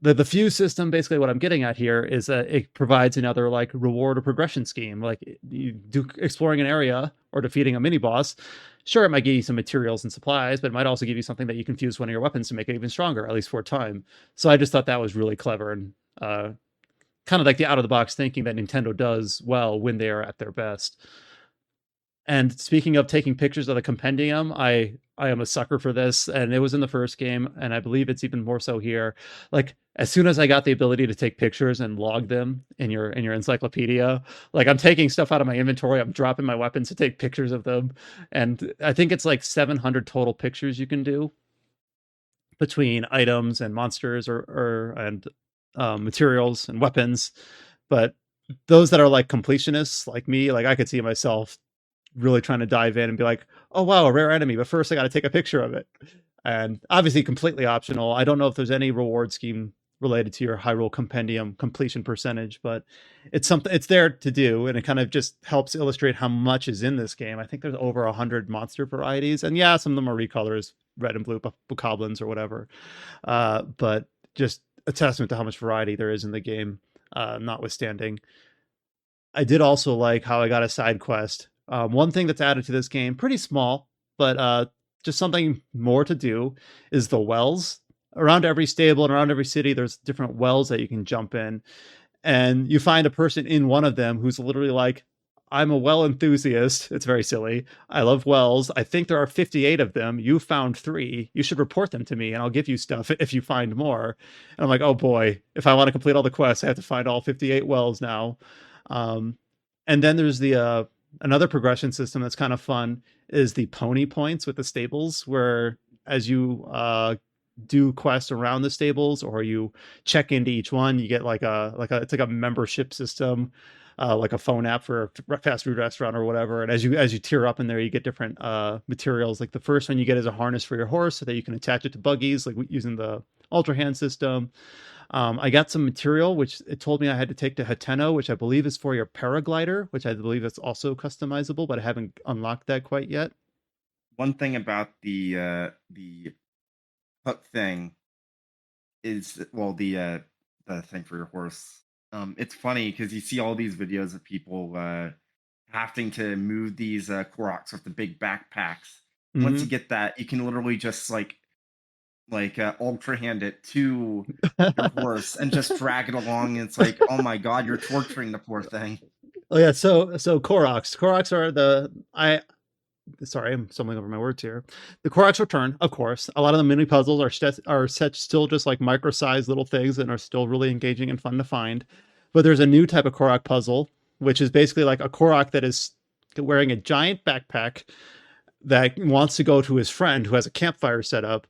the fuse system. Basically what I'm getting at here is that it provides another, like, reward or progression scheme. Like, you do exploring an area or defeating a mini boss, sure, it might give you some materials and supplies, but it might also give you something that you can fuse one of your weapons to make it even stronger, at least for a time. So I just thought that was really clever, and kind of like the out of the box thinking that Nintendo does well when they are at their best. And speaking of taking pictures of the compendium, I am a sucker for this, and it was in the first game, and I believe it's even more so here. Like, as soon as I got the ability to take pictures and log them in your encyclopedia, like, I'm taking stuff out of my inventory, I'm dropping my weapons to take pictures of them, and I think it's like 700 total pictures you can do between items and monsters or and materials and weapons. But those that are like completionists like me, like, I could see myself really trying to dive in and be like, oh wow, a rare enemy, but first I got to take a picture of it. And obviously completely optional. I don't know if there's any reward scheme related to your Hyrule Compendium completion percentage, but it's something, it's there to do, and it kind of just helps illustrate how much is in this game. I think there's over 100 monster varieties, and yeah, some of them are recolors, red and blue bokoblins or whatever. But just a testament to how much variety there is in the game, notwithstanding. I did also like how I got a side quest. One thing that's added to this game, pretty small, but just something more to do, is the wells. Around every stable and around every city, there's different wells that you can jump in. And you find a person in one of them who's literally like, I'm a well enthusiast. It's very silly. I love wells. I think there are 58 of them. You found 3. You should report them to me, and I'll give you stuff if you find more. And I'm like, oh boy, if I want to complete all the quests, I have to find all 58 wells now. And then there's the another progression system that's kind of fun is the pony points with the stables, where as you do quests around the stables or you check into each one, you get like a it's like a membership system, like a phone app for a fast food restaurant or whatever. And as you tier up in there, you get different materials. Like the first one you get is a harness for your horse so that you can attach it to buggies, like using the Ultra Hand system. I got some material which it told me I had to take to Hateno, which I believe is for your paraglider, which I believe is also customizable, but I haven't unlocked that quite yet. One thing about the hook thing is, well, the thing for your horse. It's funny because you see all these videos of people having to move these Koroks with the big backpacks. Once you get that, you can literally just like ultra hand it to your horse and just drag it along. And it's like, oh my god, you're torturing the poor thing. Oh yeah, so Koroks. Koroks are sorry, I'm stumbling over my words here. The Koroks return, of course. A lot of the mini puzzles are set still just like micro-sized little things and are still really engaging and fun to find. But there's a new type of Korok puzzle, which is basically like a Korok that is wearing a giant backpack that wants to go to his friend who has a campfire set up,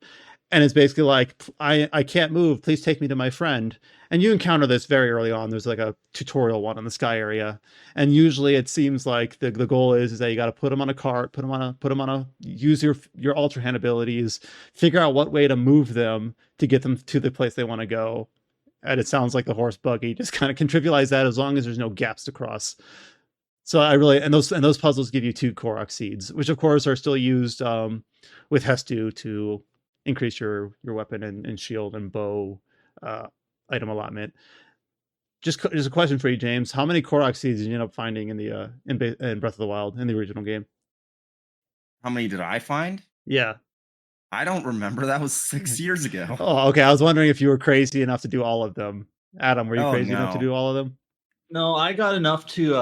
and it's basically like, I can't move, please take me to my friend. And you encounter this very early on. There's like a tutorial one in the sky area, and usually it seems like the goal is that you got to put them on a cart, put them on a use your Ultra Hand abilities, figure out what way to move them to get them to the place they want to go. And it sounds like the horse buggy just kind of can trivialize that as long as there's no gaps to cross. So I really, and those puzzles give you 2 Korok seeds, which of course are still used with Hestu to increase your weapon and shield and bow item allotment. Just a question for you, James. How many Korok seeds did you end up finding in the in Breath of the Wild in the original game? How many did I find? Yeah. I don't remember. That was 6 years ago. Oh, okay. I was wondering if you were crazy enough to do all of them. Adam, were you Oh crazy enough to no. do all of them? No, I got enough to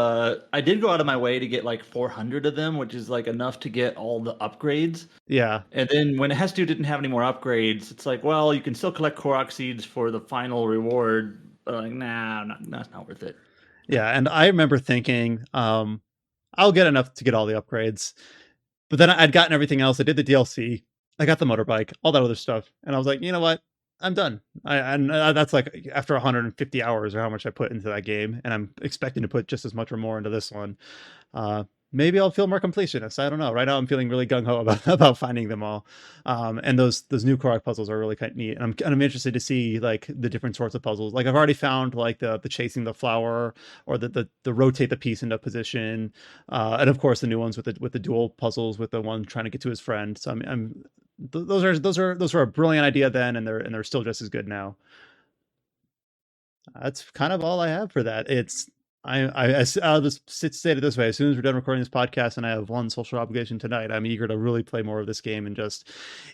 I did go out of my way to get like 400 of them, which is like enough to get all the upgrades. Yeah. And then when Hestu didn't have any more upgrades, it's like, well, you can still collect Korok seeds for the final reward, but like, nah, that's not worth it. Yeah, and I remember thinking, I'll get enough to get all the upgrades. But then I'd gotten everything else. I did the DLC. I got the motorbike, all that other stuff, and I was like, you know what? I'm done. That's like after 150 hours or how much I put into that game, and I'm expecting to put just as much or more into this one. Uh, Maybe I'll feel more completionist. I don't know. Right now, I'm feeling really gung ho about about finding them all. And those new Korok puzzles are really kind of neat. And I'm interested to see like the different sorts of puzzles. Like I've already found like the chasing the flower or the rotate the piece into position, and of course the new ones with the dual puzzles with the one trying to get to his friend. So those are a brilliant idea then, and they're still just as good now. That's kind of all I have for that. I'll just state it this way: as soon as we're done recording this podcast, and I have one social obligation tonight, I'm eager to really play more of this game, and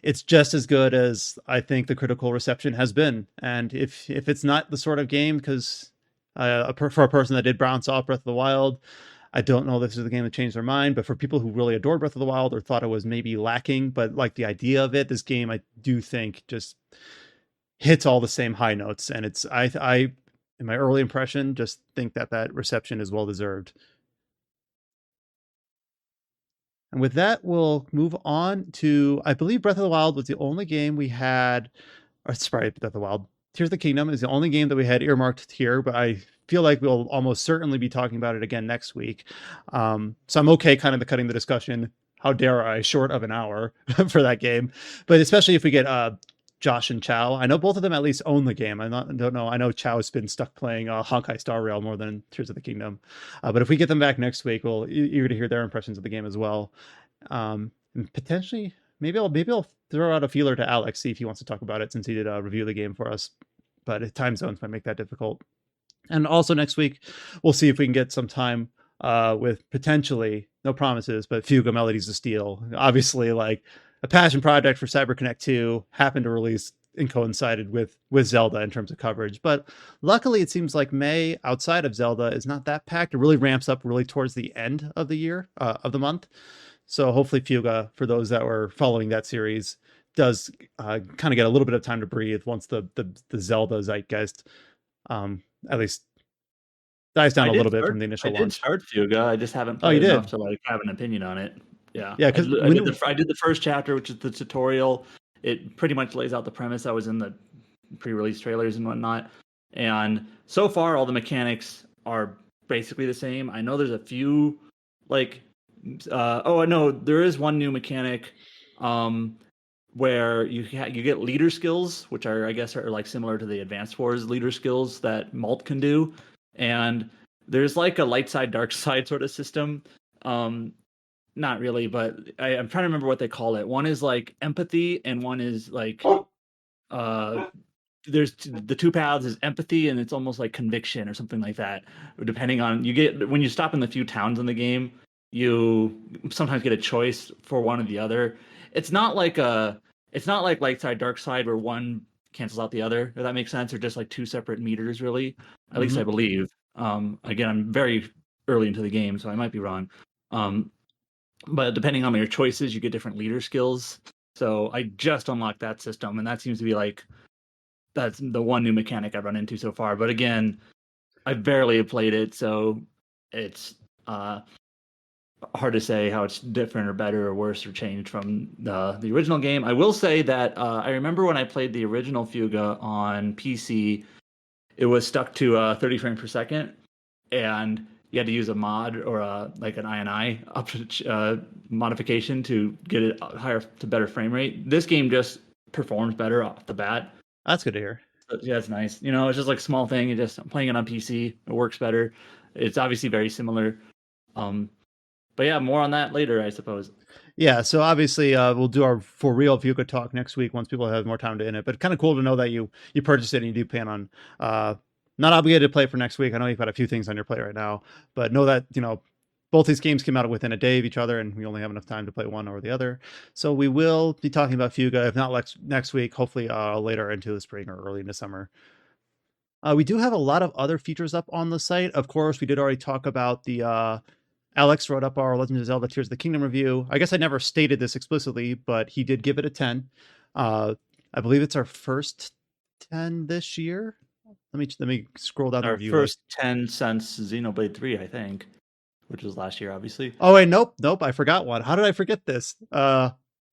it's just as good as I think the critical reception has been. And if it's not the sort of game, because for a person that did bounce off Breath of the Wild, I don't know if this is the game that changed their mind, but for people who really adored Breath of the Wild or thought it was maybe lacking, but like the idea of it, this game I do think just hits all the same high notes, and I in my early impression just think that reception is well deserved. And with that, we'll move on to, I believe Breath of the Wild was the only game we had, or sorry, Breath of the Wild. Tears of the Kingdom is the only game that we had earmarked here, but I feel like we'll almost certainly be talking about it again next week. So I'm okay kind of cutting the discussion, how dare I, short of an hour for that game. But especially if we get Josh and Chow. I know both of them at least own the game. Don't know. I know Chow's been stuck playing Honkai Star Rail more than Tears of the Kingdom. But if we get them back next week, we'll eager to hear their impressions of the game as well. And potentially, maybe I'll throw out a feeler to Alex, see if he wants to talk about it since he did review the game for us. But time zones might make that difficult. And also next week, we'll see if we can get some time with potentially, no promises, but Fuga Melodies of Steel. Obviously, like a passion project for CyberConnect 2 happened to release and coincided with Zelda in terms of coverage. But luckily, it seems like May outside of Zelda is not that packed. It really ramps up really towards the end of the year, of the month. So hopefully Fuga, for those that were following that series, does kind of get a little bit of time to breathe once the Zelda zeitgeist at least dies down a little bit from the initial I did launch. start Fuga. I just haven't Oh, you played enough did? to like have an opinion on it. Yeah, Yeah, because I did the first chapter, which is the tutorial. It pretty much lays out the premise that was in the pre-release trailers and whatnot. And so far, all the mechanics are basically the same. I know there's a few like, oh, I know there is one new mechanic, where you get leader skills, which I guess are like similar to the Advanced Wars leader skills that Malt can do. And there's like a light side, dark side sort of system. Not really, but I'm trying to remember what they call it. One is like empathy, and one is like there's the two paths is empathy, and it's almost like conviction or something like that. Depending on you get when you stop in the few towns in the game, you sometimes get a choice for one or the other. It's not like light side, dark side where one cancels out the other. If that makes sense, or just like two separate meters, really. At least I believe. Again, I'm very early into the game, so I might be wrong. But depending on your choices, you get different leader skills. So I just unlocked that system, and that seems to be like that's the one new mechanic I've run into so far. But again, I barely have played it, so it's hard to say how it's different or better or worse or changed from the original game. I will say that I remember when I played the original Fuga on PC, it was stuck to 30 frames per second, and you had to use a mod or like an INI modification to get it higher to better frame rate. This game just performs better off the bat. That's good to hear. So, yeah, it's nice. You know, it's just like a small thing. I'm playing it on PC. It works better. It's obviously very similar. But yeah, more on that later, I suppose. Yeah, so obviously we'll do our for real Fuga talk next week once people have more time to in it. But kind of cool to know that you purchased it and you do plan on not obligated to play for next week. I know you've got a few things on your plate right now, but know that both these games came out within a day of each other, and we only have enough time to play one or the other. So we will be talking about Fuga, if not next week, hopefully later into the spring or early into summer. We do have a lot of other features up on the site. Of course, we did already talk about the Alex wrote up our Legend of Zelda Tears of the Kingdom review. I guess I never stated this explicitly, but he did give it a 10. I believe it's our first 10 this year. Let me scroll down the Our review first list. 10 since Xenoblade 3, I think, which was last year, obviously. Oh wait, nope, I forgot one. How did I forget this?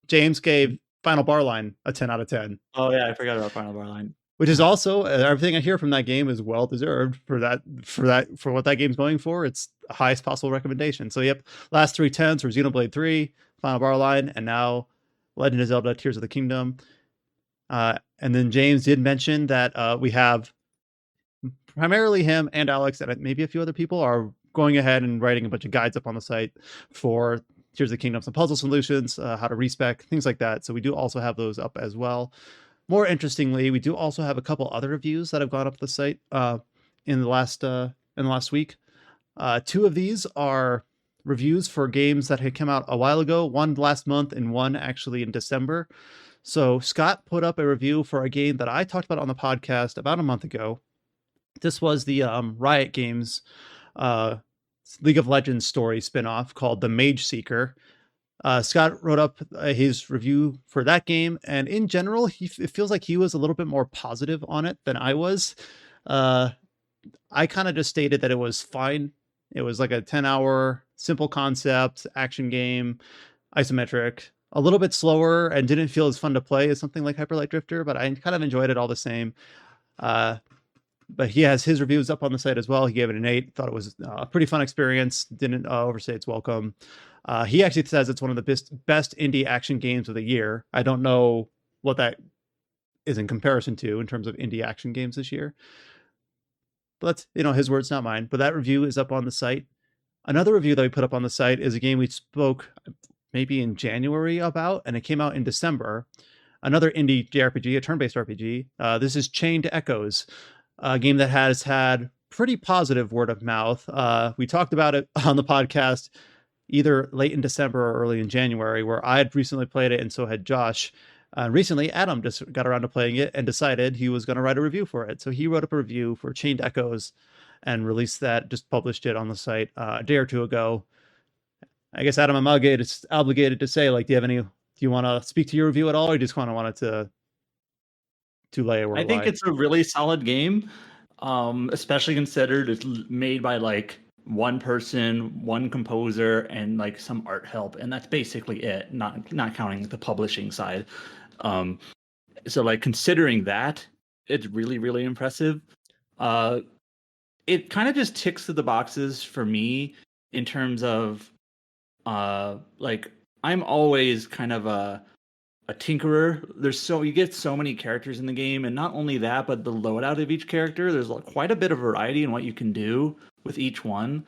James gave Final Barline a 10 out of 10. Oh yeah, I forgot about Final Barline. Which is also everything I hear from that game is well deserved for what that game's going for. It's the highest possible recommendation. So yep, last 3 10s were Xenoblade 3, Final Barline, and now Legend of Zelda Tears of the Kingdom. And then James did mention that we have primarily him and Alex and maybe a few other people are going ahead and writing a bunch of guides up on the site for Tears of the Kingdom, some puzzle solutions, how to respec, things like that. So we do also have those up as well. More interestingly, we do also have a couple other reviews that have gone up the site in the last week. 2 of these are reviews for games that had come out a while ago, one last month and one actually in December. So Scott put up a review for a game that I talked about on the podcast about a month ago. This was the Riot Games League of Legends story spinoff called the Mageseeker. Scott wrote up his review for that game, and in general, it feels like he was a little bit more positive on it than I was. I kind of just stated that it was fine. It was like a 10-hour simple concept action game, isometric, a little bit slower, and didn't feel as fun to play as something like Hyper Light Drifter, but I kind of enjoyed it all the same. But he has his reviews up on the site as well. He gave it an 8, thought it was a pretty fun experience, didn't overstay its welcome. He actually says it's one of the best indie action games of the year. I don't know what that is in comparison to in terms of indie action games this year. But his words, not mine. But that review is up on the site. Another review that we put up on the site is a game we spoke maybe in January about, and it came out in December. Another indie JRPG, a turn-based RPG. This is Chained Echoes, a game that has had pretty positive word of mouth. We talked about it on the podcast either late in December or early in January, where I had recently played it and so had Josh. Recently, Adam just got around to playing it and decided he was going to write a review for it. So he wrote up a review for Chained Echoes and released that, just published it on the site a day or two ago. I guess, Adam, I'm obligated to say, like, do you want to speak to your review at all, or you just kind of wanted to lay a word? I think it's a really solid game, especially considered it's made by like one person, one composer, and like some art help, and that's basically it. Not counting the publishing side. So like considering that, it's really really impressive. It kind of just ticks the boxes for me in terms of like I'm always kind of a tinkerer. You get so many characters in the game, and not only that, but the loadout of each character, there's quite a bit of variety in what you can do with each one.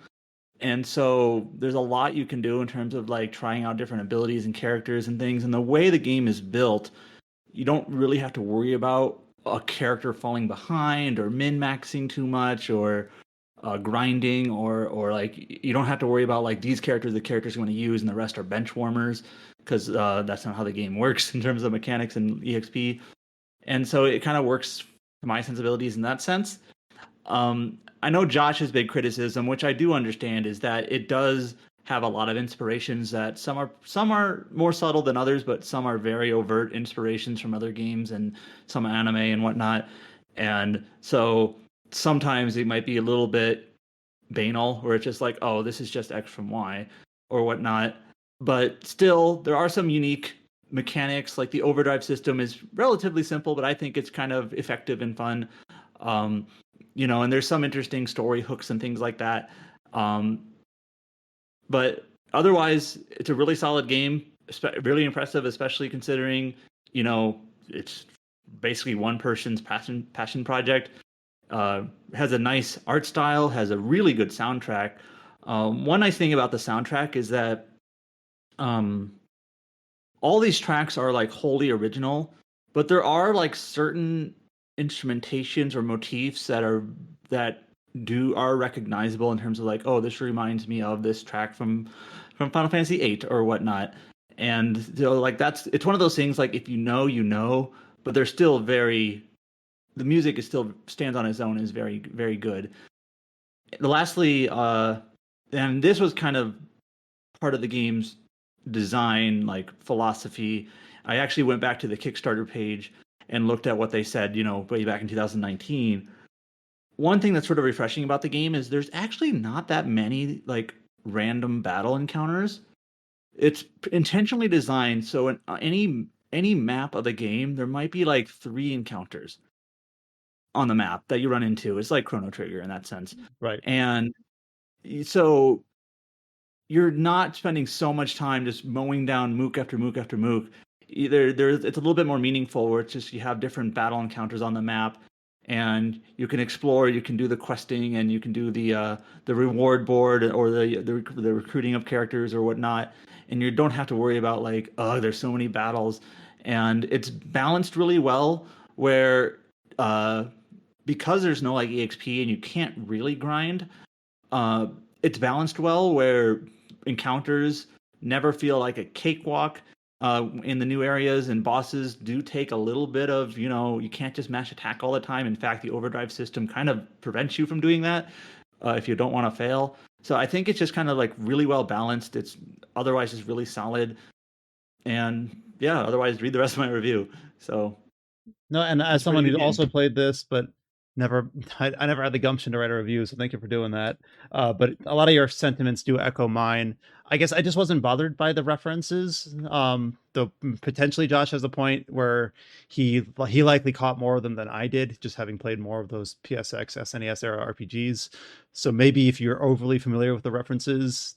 And so there's a lot you can do in terms of like trying out different abilities and characters and things. And the way the game is built, you don't really have to worry about a character falling behind or min-maxing too much or grinding or like you don't have to worry about like these characters the characters going to use and the rest are bench warmers, because that's not how the game works in terms of mechanics and exp. And so it kind of works to my sensibilities in that sense. I know Josh's big criticism, which I do understand, is that it does have a lot of inspirations that some are more subtle than others, but some are very overt inspirations from other games and some anime and whatnot. And so sometimes it might be a little bit banal, where it's just like, oh, this is just X from Y or whatnot. But still, there are some unique mechanics. Like the overdrive system is relatively simple, but I think it's kind of effective and fun. And there's some interesting story hooks and things like that. But otherwise, it's a really solid game, really impressive, especially considering, it's basically one person's passion project. Has a nice art style, has a really good soundtrack. One nice thing about the soundtrack is that all these tracks are like wholly original, but there are like certain instrumentations or motifs that are recognizable in terms of like, oh, this reminds me of this track from Final Fantasy VIII or whatnot. And like it's one of those things, like if you know, but they're still very the music is still stands on its own, is very, very good. Lastly, and this was kind of part of the game's design, like philosophy. I actually went back to the Kickstarter page and looked at what they said, way back in 2019. One thing that's sort of refreshing about the game is there's actually not that many like random battle encounters. It's intentionally designed so in any map of the game, there might be like 3 encounters on the map that you run into. It's like Chrono Trigger in that sense. Right. And so you're not spending so much time just mowing down mook after mook after mook. Either it's a little bit more meaningful where it's just you have different battle encounters on the map, and you can explore, you can do the questing, and you can do the reward board or the recruiting of characters or whatnot, and you don't have to worry about like, oh, there's so many battles, and it's balanced really well where because there's no like EXP and you can't really grind, it's balanced well where encounters never feel like a cakewalk in the new areas, and bosses do take a little bit of, you can't just mash attack all the time. In fact, the overdrive system kind of prevents you from doing that if you don't want to fail. So I think it's just kind of like really well balanced. It's otherwise just really solid. And yeah, otherwise read the rest of my review. So No, and as It's someone pretty who good. also played this, but I never had the gumption to write a review, so thank you for doing that. But a lot of your sentiments do echo mine. I guess I just wasn't bothered by the references. Though potentially Josh has a point where he likely caught more of them than I did, just having played more of those PSX, SNES era RPGs. So maybe if you're overly familiar with the references,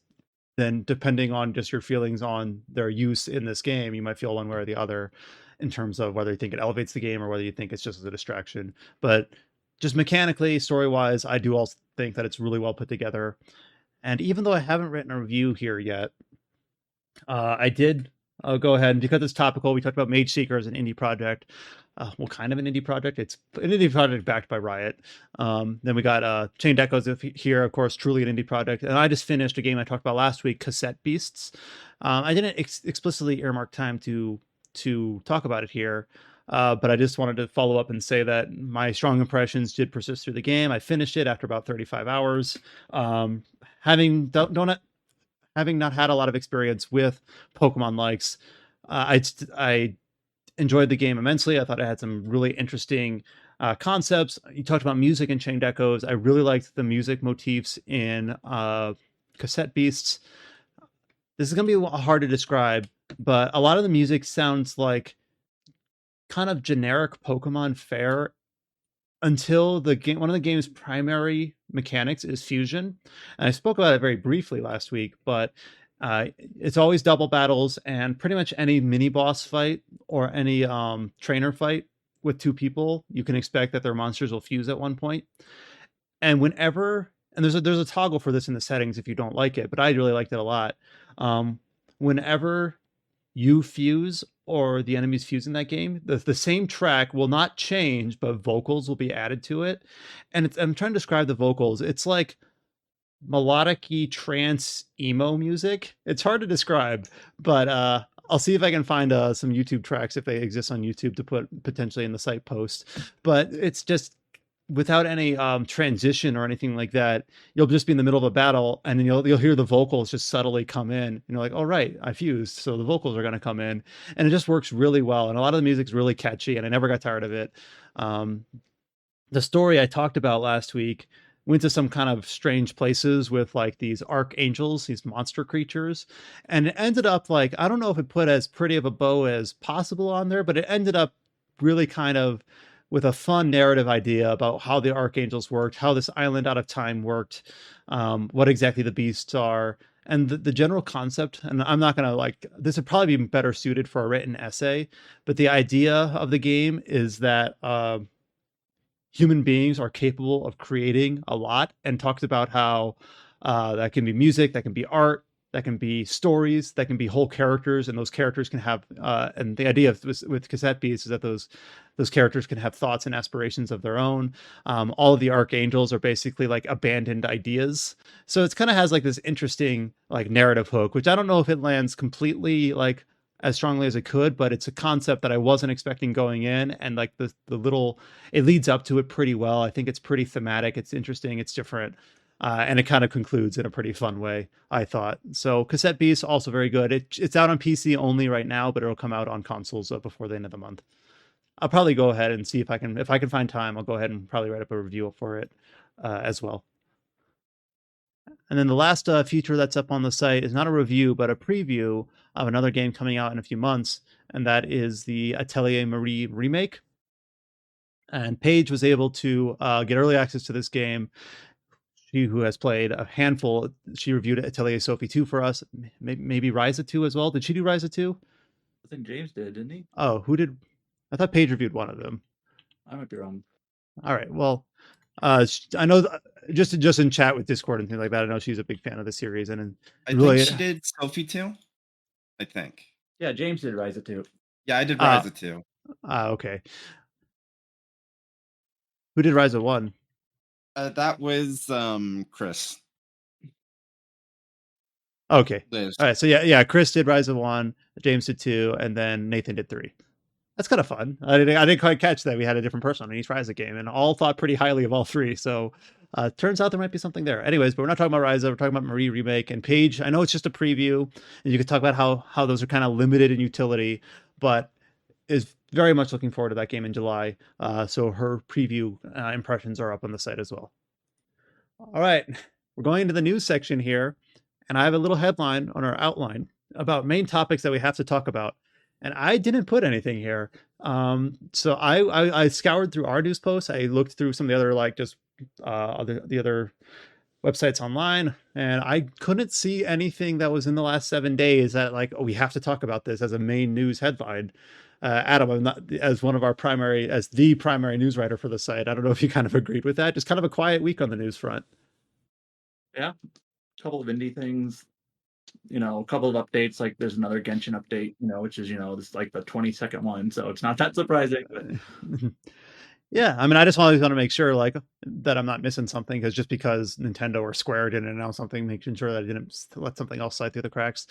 then depending on just your feelings on their use in this game, you might feel one way or the other in terms of whether you think it elevates the game or whether you think it's just as a distraction. But just mechanically, story-wise, I do also think that it's really well put together. And even though I haven't written a review here yet, I did go ahead, and because it's topical, we talked about Mageseeker as an indie project. Well, kind of an indie project. It's an indie project backed by Riot. Then we got Chained Echoes here, of course, truly an indie project. And I just finished a game I talked about last week, Cassette Beasts. I didn't explicitly earmark time to talk about it here, but I just wanted to follow up and say that my strong impressions did persist through the game. I finished it after about 35 hours. Having not had a lot of experience with Pokemon likes, I enjoyed the game immensely. I thought it had some really interesting concepts. You talked about music and Chained Echoes. I really liked the music motifs in Cassette Beasts. This is going to be hard to describe, but a lot of the music sounds like kind of generic Pokemon fare until the game. One of the game's primary mechanics is fusion, and I spoke about it very briefly last week, but it's always double battles, and pretty much any mini boss fight or any trainer fight with 2 people, you can expect that their monsters will fuse at one point. And there's a toggle for this in the settings if you don't like it, but I really liked it a lot. Whenever you fuse or the enemies fuse in that game, the same track will not change, but vocals will be added to it. And I'm trying to describe the vocals. It's like melodic-y trance emo music. It's hard to describe, but I'll see if I can find some YouTube tracks if they exist on YouTube to put potentially in the site post. But it's just without any transition or anything like that. You'll just be in the middle of a battle, and then you'll hear the vocals just subtly come in, and you're like, oh right, I fused, so the vocals are going to come in, and it just works really well. And a lot of the music's really catchy, and I never got tired of it. The story I talked about last week went to some kind of strange places with like these archangels, these monster creatures, and it ended up like, I don't know if it put as pretty of a bow as possible on there, but it ended up really kind of with a fun narrative idea about how the archangels worked, how this island out of time worked, what exactly the beasts are, and the general concept. And I'm not gonna like, this would probably be better suited for a written essay, but the idea of the game is that human beings are capable of creating a lot, and talks about how that can be music, that can be art, that can be stories, that can be whole characters, and those characters can have and the idea with Cassette Beasts is that those characters can have thoughts and aspirations of their own. All of the archangels are basically like abandoned ideas, so it's kind of has like this interesting like narrative hook, which I don't know if it lands completely like as strongly as it could, but it's a concept that I wasn't expecting going in, and like the little, it leads up to it pretty well. I think it's pretty thematic, it's interesting, it's different, and it kind of concludes in a pretty fun way, I thought. So Cassette Beast also very good. It's out on PC only right now, but it'll come out on consoles before the end of the month. I'll probably go ahead and see if I can find time. I'll go ahead and probably write up a review for it as well. And then the last feature that's up on the site is not a review, but a preview of another game coming out in a few months, and that is the Atelier Marie remake. And Paige was able to get early access to this game. She, who has played a handful, she reviewed Atelier Sophie 2 for us, maybe Ryza 2 as well. Did she do Ryza 2? I think James did, didn't he? Oh, who did? I thought Paige reviewed one of them. I might be wrong. All right, well, I know just in chat with Discord and things like that, I know she's a big fan of the series, and I really, think she did Sophie too. I think. Yeah, James did Ryza 2. Yeah, I did Ryza too. Okay. Who did Ryza 1? That was Chris. Okay. Liz. All right. So yeah, Chris did Ryza 1, James did 2, and then Nathan did 3. That's kind of fun. I didn't quite catch that we had a different person on each Ryza game, and all thought pretty highly of all three. So turns out there might be something there. Anyways, but we're not talking about Ryza. We're talking about Marie Remake and Paige. I know it's just a preview, and you could talk about how those are kind of limited in utility, but is very much looking forward to that game in July. So her preview impressions are up on the site as well. All right, we're going into the news section here, and I have a little headline on our outline about main topics that we have to talk about. And I didn't put anything here. So I scoured through our news posts. I looked through some of the other the other websites online, and I couldn't see anything that was in the last 7 days that we have to talk about this as a main news headline. Adam, I'm not as the primary news writer for the site. I don't know if you kind of agreed with that. Just kind of a quiet week on the news front. Yeah, a couple of indie things. A couple of updates, like there's another Genshin update, which is, this is like the 22nd one, so it's not that surprising. But... Yeah, I mean, I just always want to make sure that I'm not missing something, because Nintendo or Square didn't announce something, making sure that I didn't let something else slide through the cracks.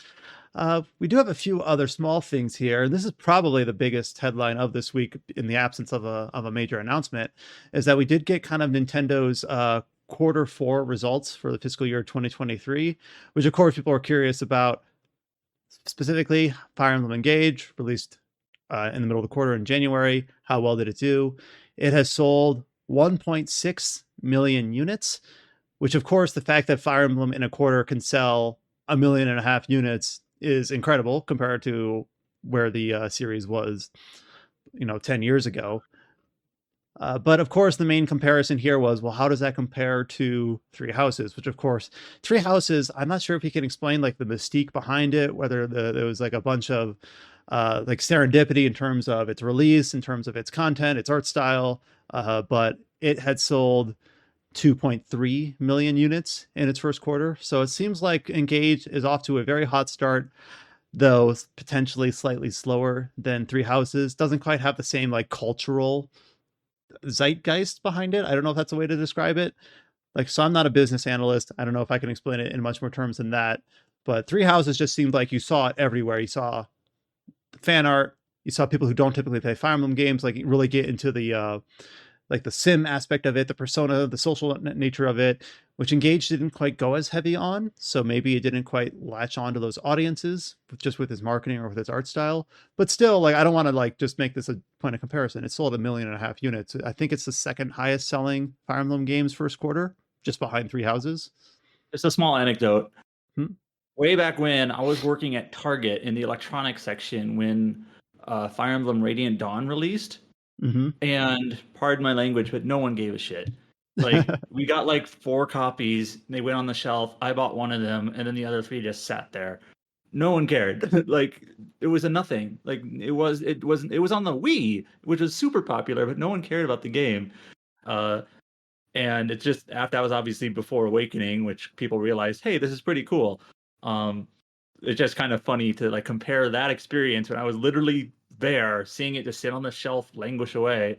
We do have a few other small things here, and this is probably the biggest headline of this week in the absence of a major announcement, is that we did get kind of Nintendo's Q4 results for the fiscal year 2023, which of course people are curious about. Specifically, Fire Emblem Engage, released in the middle of the quarter in January. How well did it do? It has sold 1.6 million units, which of course the fact that Fire Emblem in a quarter can sell 1.5 million units is incredible compared to where the series was 10 years ago. But of course, the main comparison here was, well, how does that compare to Three Houses? Which, of course, Three Houses, I'm not sure if he can explain the mystique behind it, whether there was a bunch of serendipity in terms of its release, in terms of its content, its art style. But it had sold 2.3 million units in its first quarter. So it seems like Engage is off to a very hot start, though potentially slightly slower than Three Houses. Doesn't quite have the same cultural zeitgeist behind it. I don't know if that's a way to describe it. So I'm not a business analyst. I don't know if I can explain it in much more terms than that. But Three Houses just seemed like you saw it everywhere. You saw the fan art. You saw people who don't typically play Fire Emblem games really get into the the sim aspect of it, the persona, the social nature of it, which Engage didn't quite go as heavy on. So maybe it didn't quite latch on to those audiences just with his marketing or with his art style. But still, I don't want to just make this a point of comparison. It sold 1.5 million units. I think it's the second highest selling Fire Emblem game's first quarter, just behind Three Houses. Just a small anecdote. Way back when I was working at Target in the electronics section when Fire Emblem Radiant Dawn released. Mm-hmm. And pardon my language, but no one gave a shit. We got 4 copies. They went on the shelf. I bought one of them, and then the other 3 just sat there. No one cared. It was a nothing. It was on the Wii, which was super popular, but no one cared about the game. And it's just after that was obviously before Awakening, which people realized, hey, this is pretty cool. It's just kind of funny to compare that experience when I was literally there, seeing it just sit on the shelf, languish away,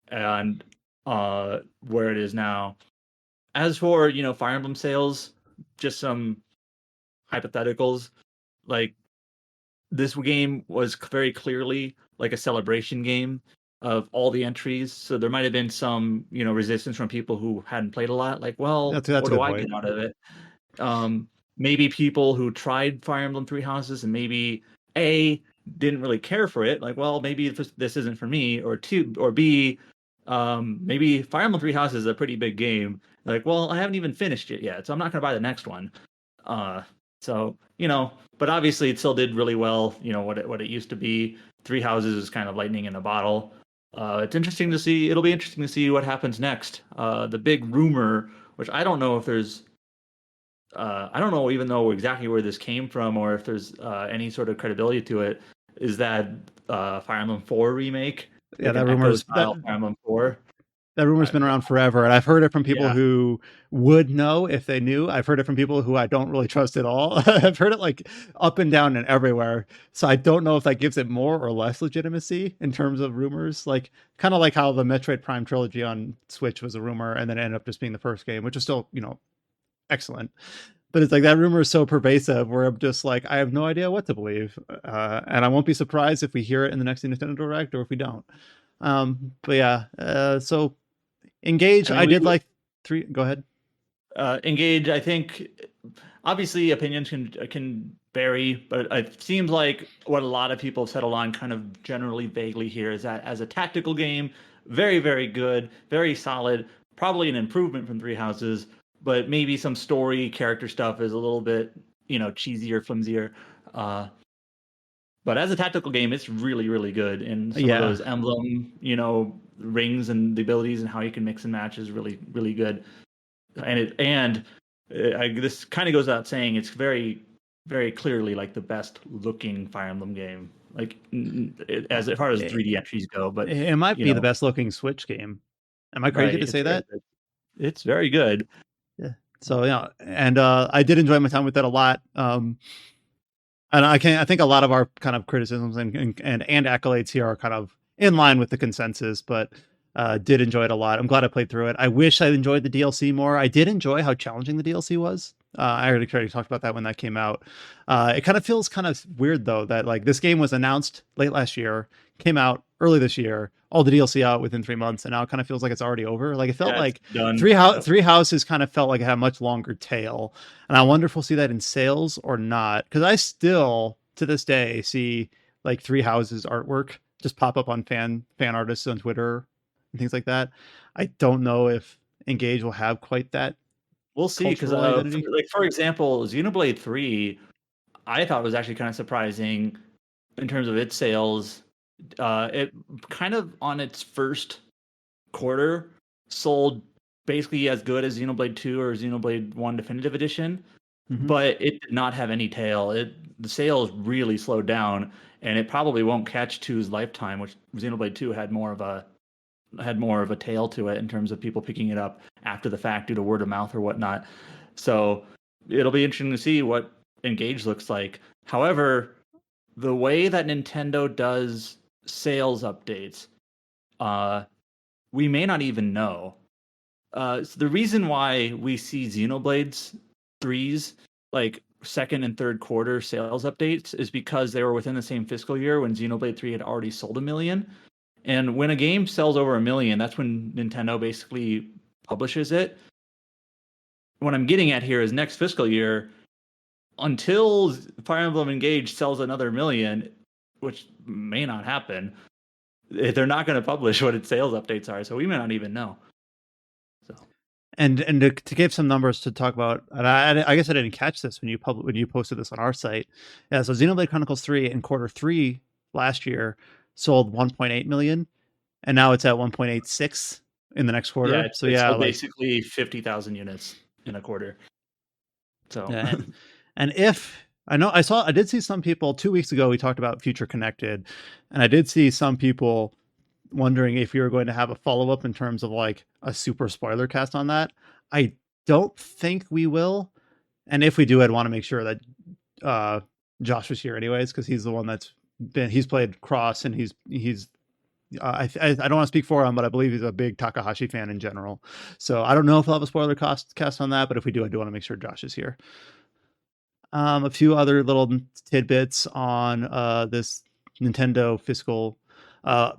and where it is now. As for Fire Emblem sales, just some hypotheticals. this game was very clearly like a celebration game of all the entries. So there might have been some, resistance from people who hadn't played a lot. Like, well, That's a what do good I point. get out of it? Maybe people who tried Fire Emblem Three Houses and maybe A, didn't really care for it. Like, well, maybe this isn't for me. Or two, or B, maybe Fire Emblem Three Houses is a pretty big game. Like, well, I haven't even finished it yet, so I'm not going to buy the next one. So but obviously it still did really well. What it used to be. Three Houses is kind of lightning in a bottle. It's interesting to see. It'll be interesting to see what happens next. The big rumor, which I don't know if there's, I don't know even know exactly where this came from or if there's any sort of credibility to it, is that Fire Emblem 4 remake, Yeah, like that an Echo rumor's that style Fire Emblem 4. that rumor's been around forever, and I've heard it from people Yeah. who would know if they knew. I've heard it from people who I don't really trust at all. I've heard it like up and down and everywhere. So I don't know if that gives it more or less legitimacy in terms of rumors. Like kind of like how the Metroid Prime trilogy on Switch was a rumor and then ended up just being the first game, which is still, excellent. But it's like that rumor is so pervasive where I'm just like, I have no idea what to believe. And I won't be surprised if we hear it in the next Nintendo Direct or if we don't. But yeah, so Engage, I I mean, did like three. Go ahead. Engage, I think, obviously opinions can vary, but it seems like what a lot of people settle on kind of generally vaguely here is that as a tactical game, very, very good, very solid, probably an improvement from Three Houses, but maybe some story character stuff is a little bit, cheesier, flimsier. But as a tactical game, it's really, really good. And some of Yeah, those emblem, rings and the abilities and how you can mix and match is really, really good. This kind of goes without saying, it's very, very clearly like the best looking Fire Emblem game, like as far as 3D entries go. But it might be the best looking Switch game. Am I crazy right, to it's say very that? good. It's very good. Yeah. So yeah, and I did enjoy my time with it a lot. And I think a lot of our kind of criticisms and accolades here are kind of in line with the consensus, but did enjoy it a lot. I'm glad I played through it. I wish I enjoyed the DLC more. I did enjoy how challenging the DLC was. I already talked about that when that came out. It kind of feels kind of weird though that like this game was announced late last year, came out early this year, all the DLC out within 3 months, and now it kind of feels like it's already over. Like it felt Yeah, it's like done. Three Houses kind of felt like it had a much longer tail, and I wonder if we'll see that in sales or not. Because I still to this day see like Three Houses artwork just pop up on fan artists on Twitter and things like that. I don't know if Engage will have quite that We'll see, because cultural identity. for example, Xenoblade 3, I thought was actually kind of surprising in terms of its sales. It kind of on its first quarter sold basically as good as Xenoblade 2 or Xenoblade 1 Definitive Edition, Mhm. but it did not have any tail. The sales really slowed down, and it probably won't catch 2's lifetime, which Xenoblade 2 had more of a tail to it in terms of people picking it up after the fact due to word of mouth or whatnot. So it'll be interesting to see what Engage looks like. However, the way that Nintendo does sales updates, we may not even know. So the reason why we see Xenoblades 3's like second and third quarter sales updates is because they were within the same fiscal year when Xenoblade 3 had already sold 1 million. And when a game sells over 1 million, that's when Nintendo basically publishes it. What I'm getting at here is next fiscal year, until Fire Emblem Engage sells another 1 million, which may not happen, they're not going to publish what its sales updates are. So we may not even know. So And to give some numbers to talk about, and I guess I didn't catch this when you posted this on our site. Yeah, so Xenoblade Chronicles 3 in quarter 3 last year sold 1.8 million, and now it's at 1.86 in the next yeah, quarter. So it's yeah, sold like basically 50,000 units in a quarter. So yeah, and if I did see some people 2 weeks ago. We talked about Future Connected, and I did see some people wondering if we were going to have a follow up in terms of like a super spoiler cast on that. I don't think we will, and if we do, I'd want to make sure that Josh was here anyways because he's the one he's played Cross and he's I don't want to speak for him, but I believe he's a big Takahashi fan in general. So I don't know if I'll have a spoiler cast on that, but if we do, I do want to make sure Josh is here. A few other little tidbits on this Nintendo fiscal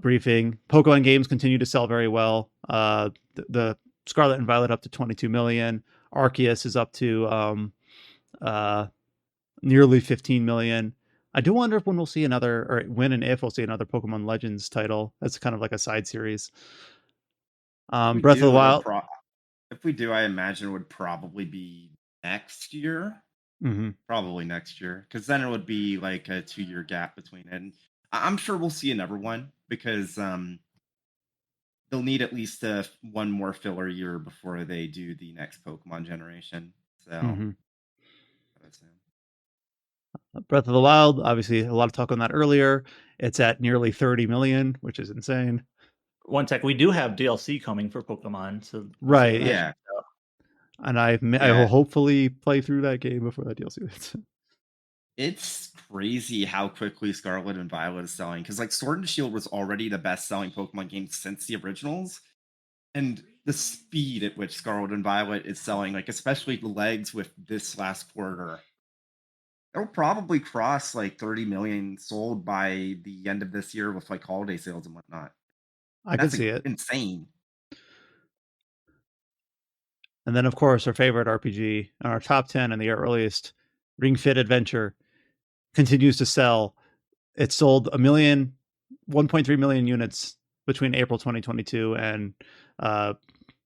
briefing. Pokemon games continue to sell very well. The Scarlet and Violet up to 22 million. Arceus is up to nearly 15 million. I do wonder if when we'll see another, or when and if we'll see another Pokemon Legends title. That's kind of like a side series. We Breath of the do. Wild. If we do, I imagine it would probably be next year. Mm-hmm. Probably next year, because then it would be like a 2-year gap between it. And I'm sure we'll see another one because they'll need at least one more filler year before they do the next Pokemon generation. So, Mm-hmm. I would assume. Breath of the Wild, obviously, a lot of talk on that earlier. It's at nearly 30 million, which is insane. One sec, we do have DLC coming for Pokemon, so we'll see Right. what Yeah. And I will Yeah. hopefully play through that game before that DLC hits. It's crazy how quickly Scarlet and Violet is selling, because like Sword and Shield was already the best-selling Pokemon game since the originals, and the speed at which Scarlet and Violet is selling, like especially the legs with this last quarter, it'll probably cross like 30 million sold by the end of this year with like holiday sales and whatnot. I could That's see it. insane. And then, of course, our favorite RPG, our top 10 and the earliest, Ring Fit Adventure, continues to sell. It sold 1.3 million units between April 2022 and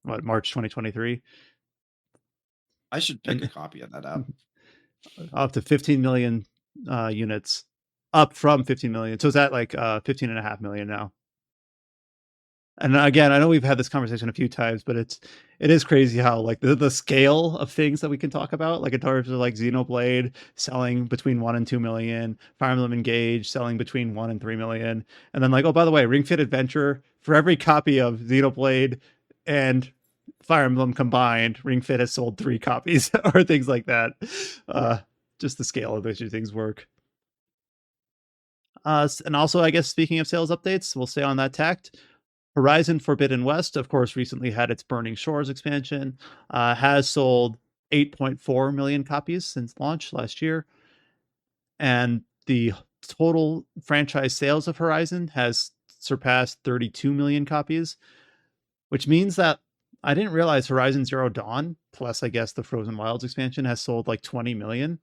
March 2023. I should pick And a copy of that up. up to 15 million units, up from 15 million. So it's at like 15.5 million now. And again, I know we've had this conversation a few times, but it is crazy how like the scale of things that we can talk about, like in terms of like Xenoblade selling between 1 and 2 million, Fire Emblem Engage selling between 1 and 3 million, and then like, oh, by the way, Ring Fit Adventure, for every copy of Xenoblade and Fire Emblem combined, Ring Fit has sold 3 copies or things like that. Just the scale of which things work. And also, I guess speaking of sales updates, we'll stay on that tact. Horizon Forbidden West, of course, recently had its Burning Shores expansion, has sold 8.4 million copies since launch last year. And the total franchise sales of Horizon has surpassed 32 million copies, which means that I didn't realize Horizon Zero Dawn, plus I guess the Frozen Wilds expansion, has sold like 20 million.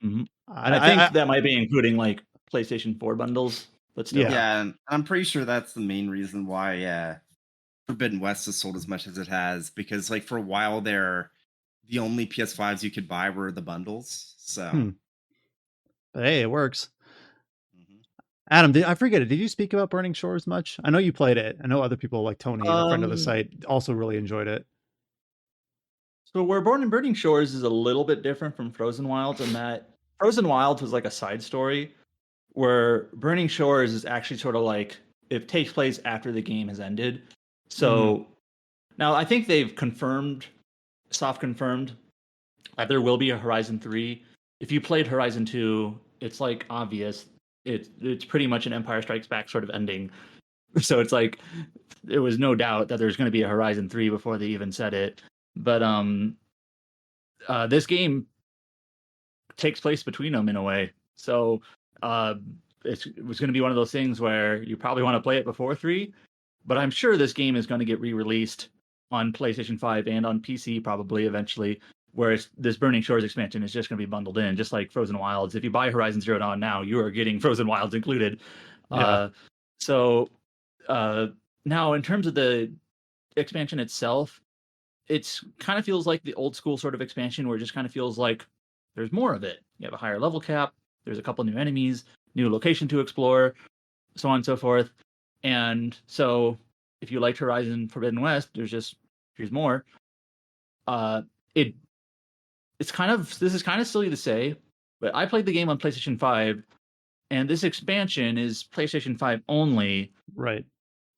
Mm-hmm. I think that might be including like PlayStation 4 bundles, but still. Yeah, and I'm pretty sure that's the main reason why Forbidden West has sold as much as it has, because like for a while there, the only PS5s you could buy were the bundles. So, but hey, it works. Adam, I forget it. Did you speak about Burning Shores much? I know you played it. I know other people like Tony, a friend of the site, also really enjoyed it. So where Burning Shores is a little bit different from Frozen Wilds in that Frozen Wilds was like a side story, where Burning Shores is actually sort of like it takes place after the game has ended. So now I think they've soft confirmed that there will be a Horizon 3. If you played Horizon 2, it's like obvious. It's pretty much an Empire Strikes Back sort of ending. So it's like there was no doubt that there's going to be a Horizon 3 before they even said it. But this game takes place between them in a way. So it was going to be one of those things where you probably want to play it before 3, but I'm sure this game is going to get re-released on PlayStation 5 and on PC probably eventually, whereas this Burning Shores expansion is just going to be bundled in, just like Frozen Wilds. If you buy Horizon Zero Dawn now, you are getting Frozen Wilds included. Yeah. Now, in terms of the expansion itself, it's kind of feels like the old school sort of expansion where it just kind of feels like there's more of it. You have a higher level cap, there's a couple new enemies, new location to explore, so on and so forth. And so if you liked Horizon Forbidden West, here's more. This is kind of silly to say, but I played the game on PlayStation 5, and this expansion is PlayStation 5 only. Right.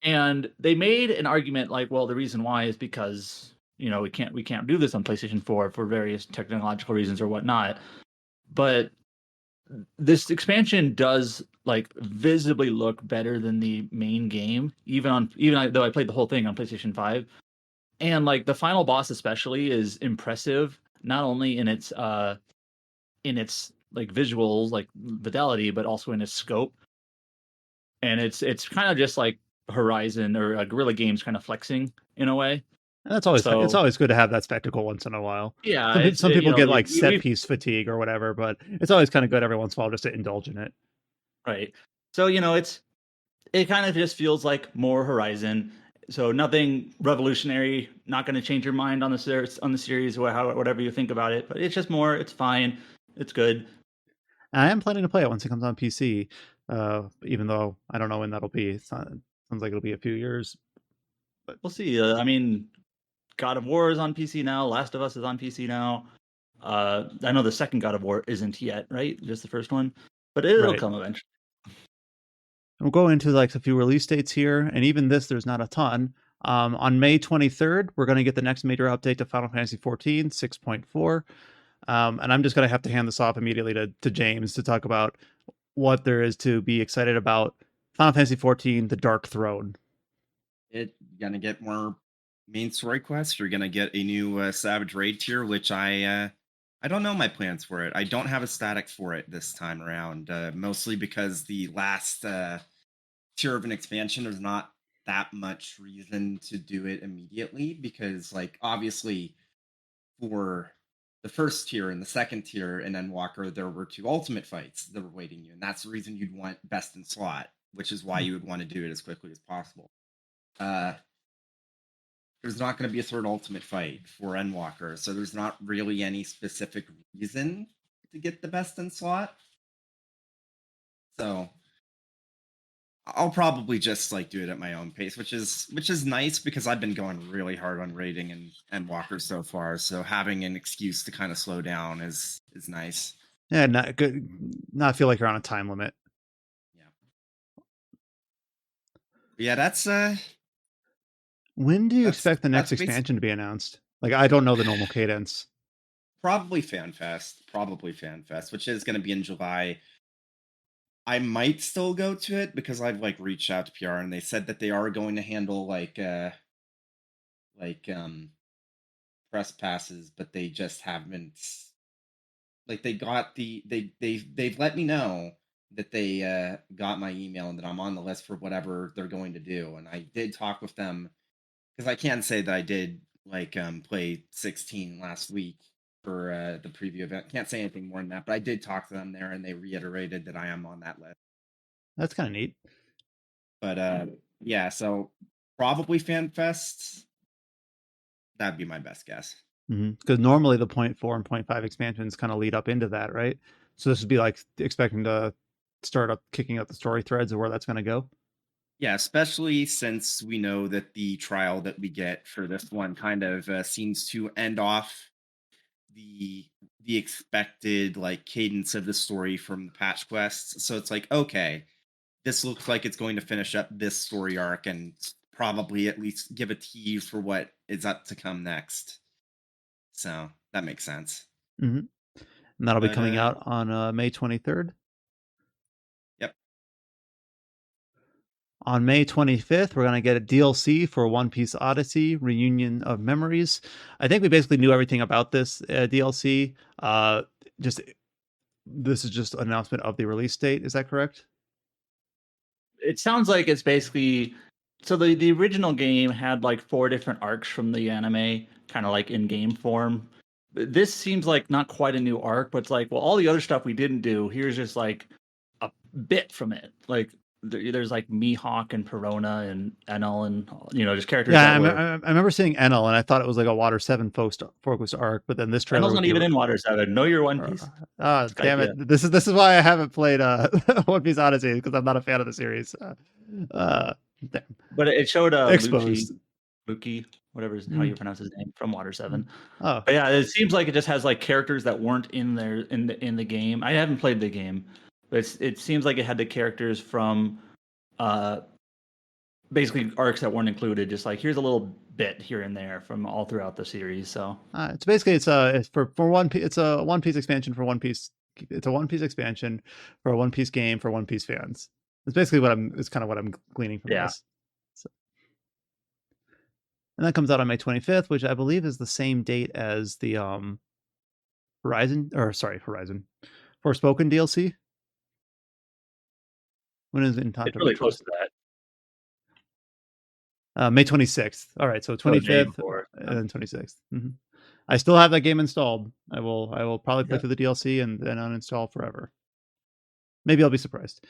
And they made an argument like, well, the reason why is because we can't do this on PlayStation 4 for various technological reasons or whatnot. But this expansion does like visibly look better than the main game, even though I played the whole thing on PlayStation 5. And like the final boss especially is impressive, not only in its in its like visuals, like fidelity, but also in its scope. And it's kind of just like Horizon or Guerrilla Games kind of flexing in a way. And it's So always good to have that spectacle once in a while. yeah, it's Some people get like set we piece fatigue or whatever, but it's always kind of good every once in a while just to indulge in it. right. So it kind of just feels like more Horizon. So nothing revolutionary, not going to change your mind on the series or whatever you think about it. But it's just more. It's fine. It's good. I am planning to play it once it comes on PC, even though I don't know when that'll be. Sounds like it'll be a few years. But We'll see. I mean, God of War is on PC now. Last of Us is on PC now. I know the second God of War isn't yet, right? Just the first one, but it'll right. come eventually. We'll go into like a few release dates here, and even this, there's not a ton. On May 23rd, we're going to get the next major update to Final Fantasy XIV 6.4. And I'm just going to have to hand this off immediately to James to talk about what there is to be excited about. Final Fantasy XIV, The Dark Throne. It gonna get more main story quests. You're gonna get a new Savage Raid tier, which I don't know my plans for it. I don't have a static for it this time around, mostly because the last tier of an expansion, there's not that much reason to do it immediately because, like, obviously for the first tier and the second tier in Endwalker, there were two ultimate fights that were waiting you, and that's the reason you'd want best in slot, which is why you would want to do it as quickly as possible. Uh, there's not going to be a third ultimate fight for Endwalker, so there's not really any specific reason to get the best in slot. So I'll probably just like do it at my own pace, which is nice because I've been going really hard on raiding and Endwalker so far. So having an excuse to kind of slow down is nice. Yeah, not good. Not feel like you're on a time limit. Yeah. Yeah, that's When do you expect the next that's basic. expansion to be announced? Like, I don't know the normal cadence. Probably FanFest, which is going to be in July. I might still go to it because I've like reached out to PR and they said that they are going to handle like press passes, but they just haven't like they got they've let me know that they got my email and that I'm on the list for whatever they're going to do. And I did talk with them because I can say that I did like play 16 last week for the preview event. Can't say anything more than that, but I did talk to them there and they reiterated that I am on that list. That's kind of neat. But yeah, so probably FanFest. That'd be my best guess. Because normally the 0.4 and 0.5 expansions kind of lead up into that, right? So this would be like expecting to start up kicking out the story threads of where that's going to go. Yeah, especially since we know that the trial that we get for this one kind of seems to end off the expected like cadence of the story from the patch quests. So it's like, okay, this looks like it's going to finish up this story arc and probably at least give a tease for what is up to come next. So that makes sense. Mm-hmm. And that'll be But coming out on May 23rd. Yep. On May 25th, we're going to get a DLC for One Piece Odyssey, Reunion of Memories. I think we basically knew everything about this DLC. This is just an announcement of the release date. Is that correct? It sounds like it's basically so the original game had like 4 different arcs from the anime, kind of like in game form. This seems like not quite a new arc, but it's like, well, all the other stuff we didn't do, here's just like a bit from it. Like there's like Mihawk and Perona and Enel and just characters Yeah, that were. I remember seeing Enel, and I thought it was like a Water 7 focused arc, but then this trailer Enel's not even in Water 7. Know your One Piece. damn it! This is why I haven't played One Piece Odyssey, because I'm not a fan of the series. Damn. But it showed Exposed. Luki, whatever how you pronounce his name, from Water 7. Oh, But yeah, it seems like it just has like characters that weren't in there in the game. I haven't played the game, but it seems like it had the characters from basically arcs that weren't included. Just like, here's a little bit here and there from all throughout the series. So it's basically it's for One Piece. It's a One Piece expansion for One Piece. It's a One Piece expansion for a One Piece game for One Piece fans. It's basically it's kind of what I'm gleaning from this. So. And that comes out on May 25th, which I believe is the same date as the Horizon Forspoken DLC. When is it in It's October? really close to that. May 26th. All right, so So the day 25th before. and then 26th. I still have that game installed. I will probably play Yeah. through the DLC and then uninstall forever. Maybe I'll be surprised.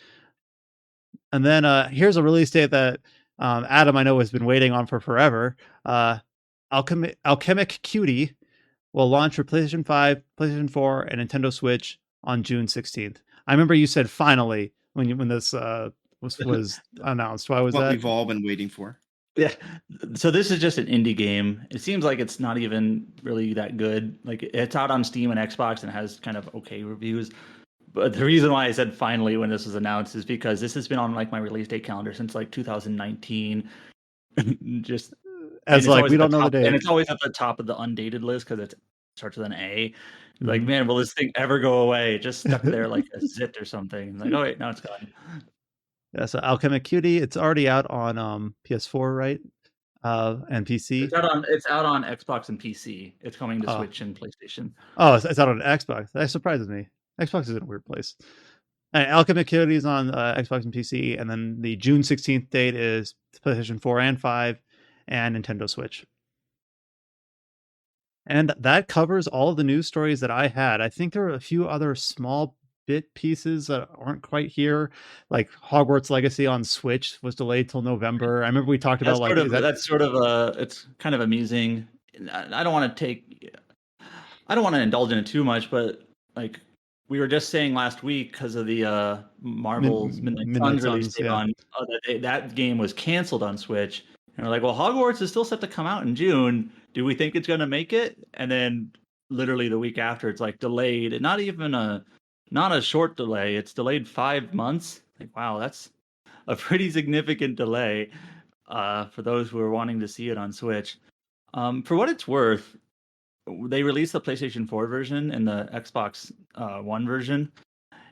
And then here's a release date that Adam I know has been waiting on for forever. Alchemic Cutie will launch for PlayStation 5, PlayStation 4, and Nintendo Switch on June 16th. I remember you said finally when this was announced. Why was What that? we've all been waiting for. Yeah. So this is just an indie game. It seems like it's not even really that good. Like it's out on Steam and Xbox and has kind of okay reviews. But the reason why I said finally when this was announced is because this has been on like my release date calendar since like 2019. Just As like we don't know the date, and it's always at the top of the undated list because it starts with an A. Like, Mhm. man, will this thing ever go away? It just stuck there like a zit or something. Like, oh wait, now it's gone. Yeah, so Alchemic Cutie, it's already out on PS4, right? And PC. It's out on Xbox and PC. It's coming to Oh. Switch and PlayStation. Oh, it's out on Xbox. That surprises me. Xbox is in a weird place. Alchemic Cutie is on Xbox and PC, and then the June 16th date is PlayStation 4 and 5 and Nintendo Switch. And that covers all of the news stories that I had. I think there are a few other small bit pieces that aren't quite here, like Hogwarts Legacy on Switch was delayed till November. I remember we talked about It's kind of amusing. I don't want to indulge in it too much, but like we were just saying last week because of the Marvel's Midnight Suns release date on that game was canceled on Switch, and we're like, well, Hogwarts is still set to come out in June. Do we think it's going to make it? And then literally the week after, it's like delayed. And not a short delay. It's delayed 5 months. Like, wow, that's a pretty significant delay for those who are wanting to see it on Switch. For what it's worth, they released the PlayStation 4 version and the Xbox One version.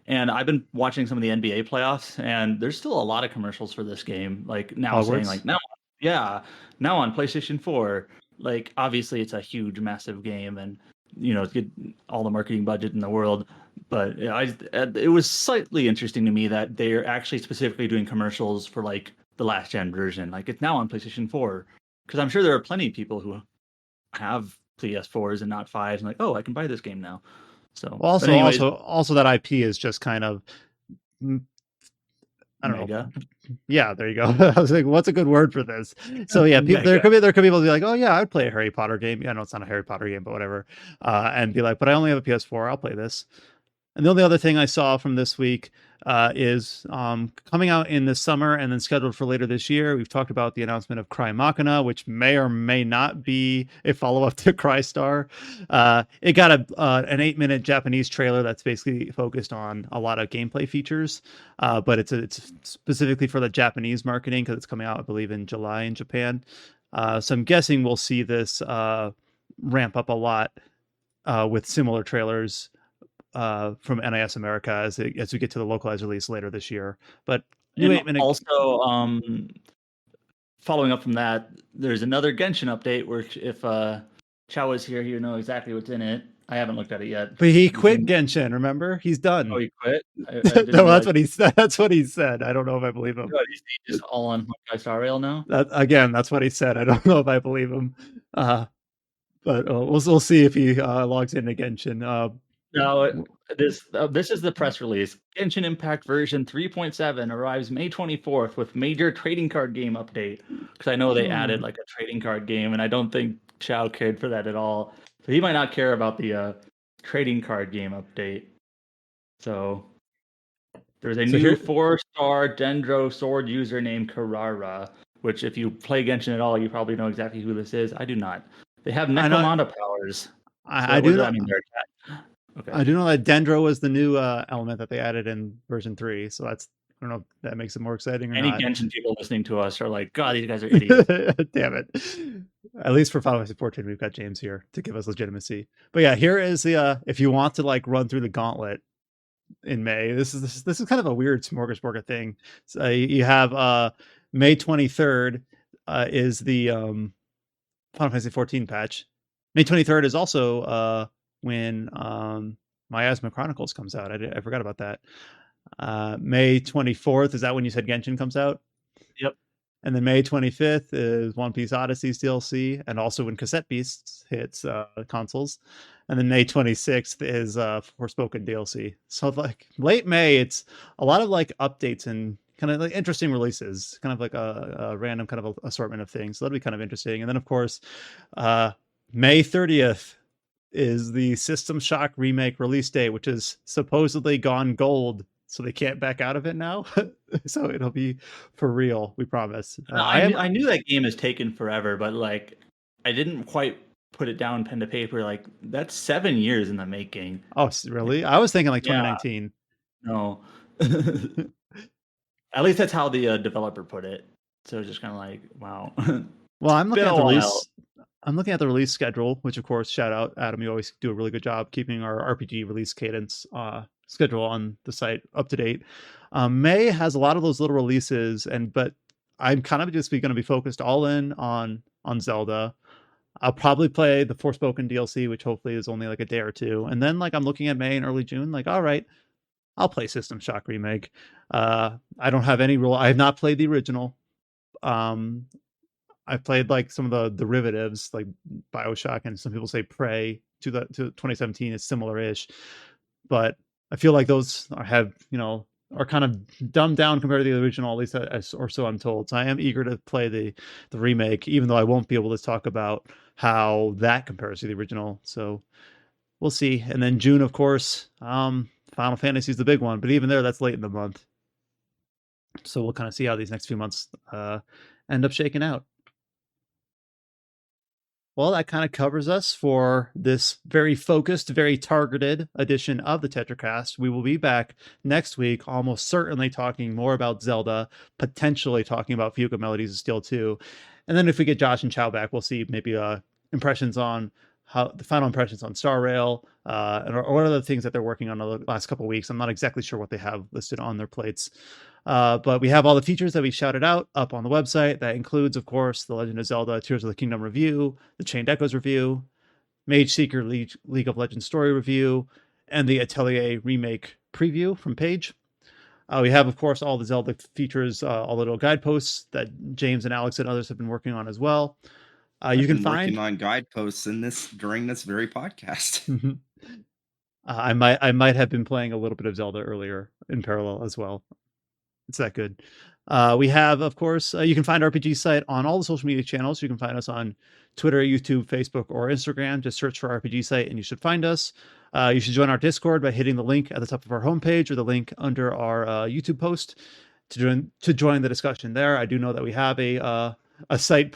And I've been watching some of the NBA playoffs, and there's still a lot of commercials for this game. Like now Hogwarts? saying like now on PlayStation 4. Like obviously it's a huge, massive game, and it's get all the marketing budget in the world. But it was slightly interesting to me that they're actually specifically doing commercials for like the last gen version. Like it's now on PlayStation 4, because I'm sure there are plenty of people who have PS4s and not 5s, and like, oh, I can buy this game now. So also that IP is just kind of I don't know. Yeah, there you go. I was like, what's a good word for this? So yeah, there could be people who be like, oh yeah, I'd play a Harry Potter game. Yeah, no, it's not a Harry Potter game, but whatever. And be like, but I only have a PS4. I'll play this. And the only other thing I saw from this week is coming out in the summer and then scheduled for later this year. We've talked about the announcement of Crymachina, which may or may not be a follow-up to Crystar. It got an 8-minute Japanese trailer that's basically focused on a lot of gameplay features, but it's specifically for the Japanese marketing because it's coming out, I believe, in July in Japan. So I'm guessing we'll see this ramp up a lot with similar trailers from NIS America as we get to the localized release later this year. But also, following up from that, there's another Genshin update where if Chow was here, he would know exactly what's in it. I haven't looked at it yet. But he quit Genshin, remember? He's done. Oh, he quit? No, that's what he said. That's what he said. I don't know if I believe him. He's just all on Honkai Star Rail now? Again, that's what he said. I don't know if I believe him. But we'll see if he logs in to Genshin. No, this is the press release. Genshin Impact version 3.7 arrives May 24th with major trading card game update. Because I know they added like a trading card game, and I don't think Chow cared for that at all. So he might not care about the trading card game update. So there's a new 4-star Dendro sword user named Karara, which if you play Genshin at all, you probably know exactly who this is. I do not. They have Necromunda powers. I do know. Okay. I do know that Dendro was the new element that they added in version 3, so that's I don't know if that makes it more exciting or not. Any Genshin people listening to us are like, God, these guys are idiots. Damn it. At least for Final Fantasy XIV, we've got James here to give us legitimacy. But yeah, here is the if you want to like run through the gauntlet in May, this is kind of a weird smorgasbord thing. So you have May 23rd is the Final Fantasy XIV patch. May 23rd is also when Miasma Chronicles comes out. I forgot about that. May 24th, is that when you said Genshin comes out? Yep. And then May 25th is One Piece Odyssey's DLC, and also when Cassette Beasts hits consoles. And then May 26th is Forspoken DLC. So like late May, it's a lot of like updates and kind of like interesting releases, kind of like a random kind of assortment of things. So that'll be kind of interesting. And then of course, May 30th is the System Shock remake release date, which is supposedly gone gold, so they can't back out of it now. So it'll be for real, we promise. I knew that game has taken forever, but like I didn't quite put it down pen to paper. Like that's 7 years in the making. Oh, really? I was thinking like Yeah. 2019. No. At least that's how the developer put it. So it's just kind of like, wow. Well, I'm looking been at a the while. release. I'm looking at the release schedule, which of course, shout out Adam. You always do a really good job keeping our RPG release cadence schedule on the site up to date. May has a lot of those little releases, but I'm kind of just going to be focused all in on Zelda. I'll probably play the Forspoken DLC, which hopefully is only like a day or two, and then like I'm looking at May and early June. Like, all right, I'll play System Shock Remake. I don't have any rule. I have not played the original. I've played like some of the derivatives like BioShock, and some people say Prey to 2017 is similar-ish, but I feel like those are kind of dumbed down compared to the original, at least or so I'm told. So I am eager to play the remake, even though I won't be able to talk about how that compares to the original. So we'll see. And then June, of course, Final Fantasy is the big one, but even there, that's late in the month. So we'll kind of see how these next few months end up shaking out. Well, that kind of covers us for this very focused, very targeted edition of the Tetracast. We will be back next week, almost certainly talking more about Zelda, potentially talking about Fuga Melodies of Steel 2. And then if we get Josh and Chow back, we'll see maybe impressions on the final impressions on Star Rail, or what are the things that they're working on the last couple of weeks. I'm not exactly sure what they have listed on their plates. But we have all the features that we shouted out up on the website. That includes, of course, the Legend of Zelda Tears of the Kingdom review, the Chained Echoes review, Mageseeker League of Legends story review, and the Atelier remake preview from Paige. We have, of course, all the Zelda features, all the little guideposts that James and Alex and others have been working on as well. You can find working on guideposts during this very podcast. I might have been playing a little bit of Zelda earlier in parallel as well. It's that good. We have, of course, you can find RPG Site on all the social media channels. You can find us on Twitter, YouTube, Facebook, or Instagram. Just search for RPG Site and you should find us. You should join our Discord by hitting the link at the top of our homepage or the link under our YouTube post to join the discussion there. I do know that we have a site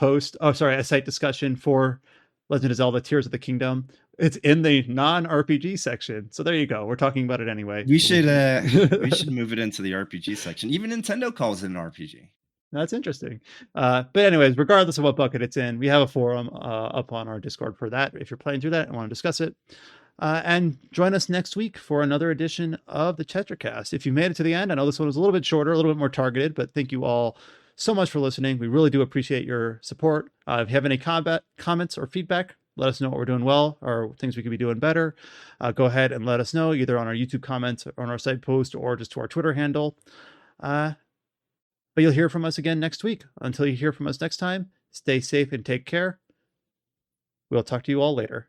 discussion for Legend of Zelda Tears of the Kingdom. It's in the non-RPG section. So there you go. We're talking about it anyway. We should move it into the RPG section. Even Nintendo calls it an RPG. That's interesting. But anyways, regardless of what bucket it's in, we have a forum up on our Discord for that. If you're playing through that and want to discuss it. And join us next week for another edition of the Tetracast. If you made it to the end, I know this one was a little bit shorter, a little bit more targeted, but thank you all so much for listening. We really do appreciate your support. If you have any comments or feedback, let us know what we're doing well or things we could be doing better. Go ahead and let us know either on our YouTube comments or on our site post or just to our Twitter handle. But you'll hear from us again next week. Until you hear from us next time, stay safe and take care. We'll talk to you all later.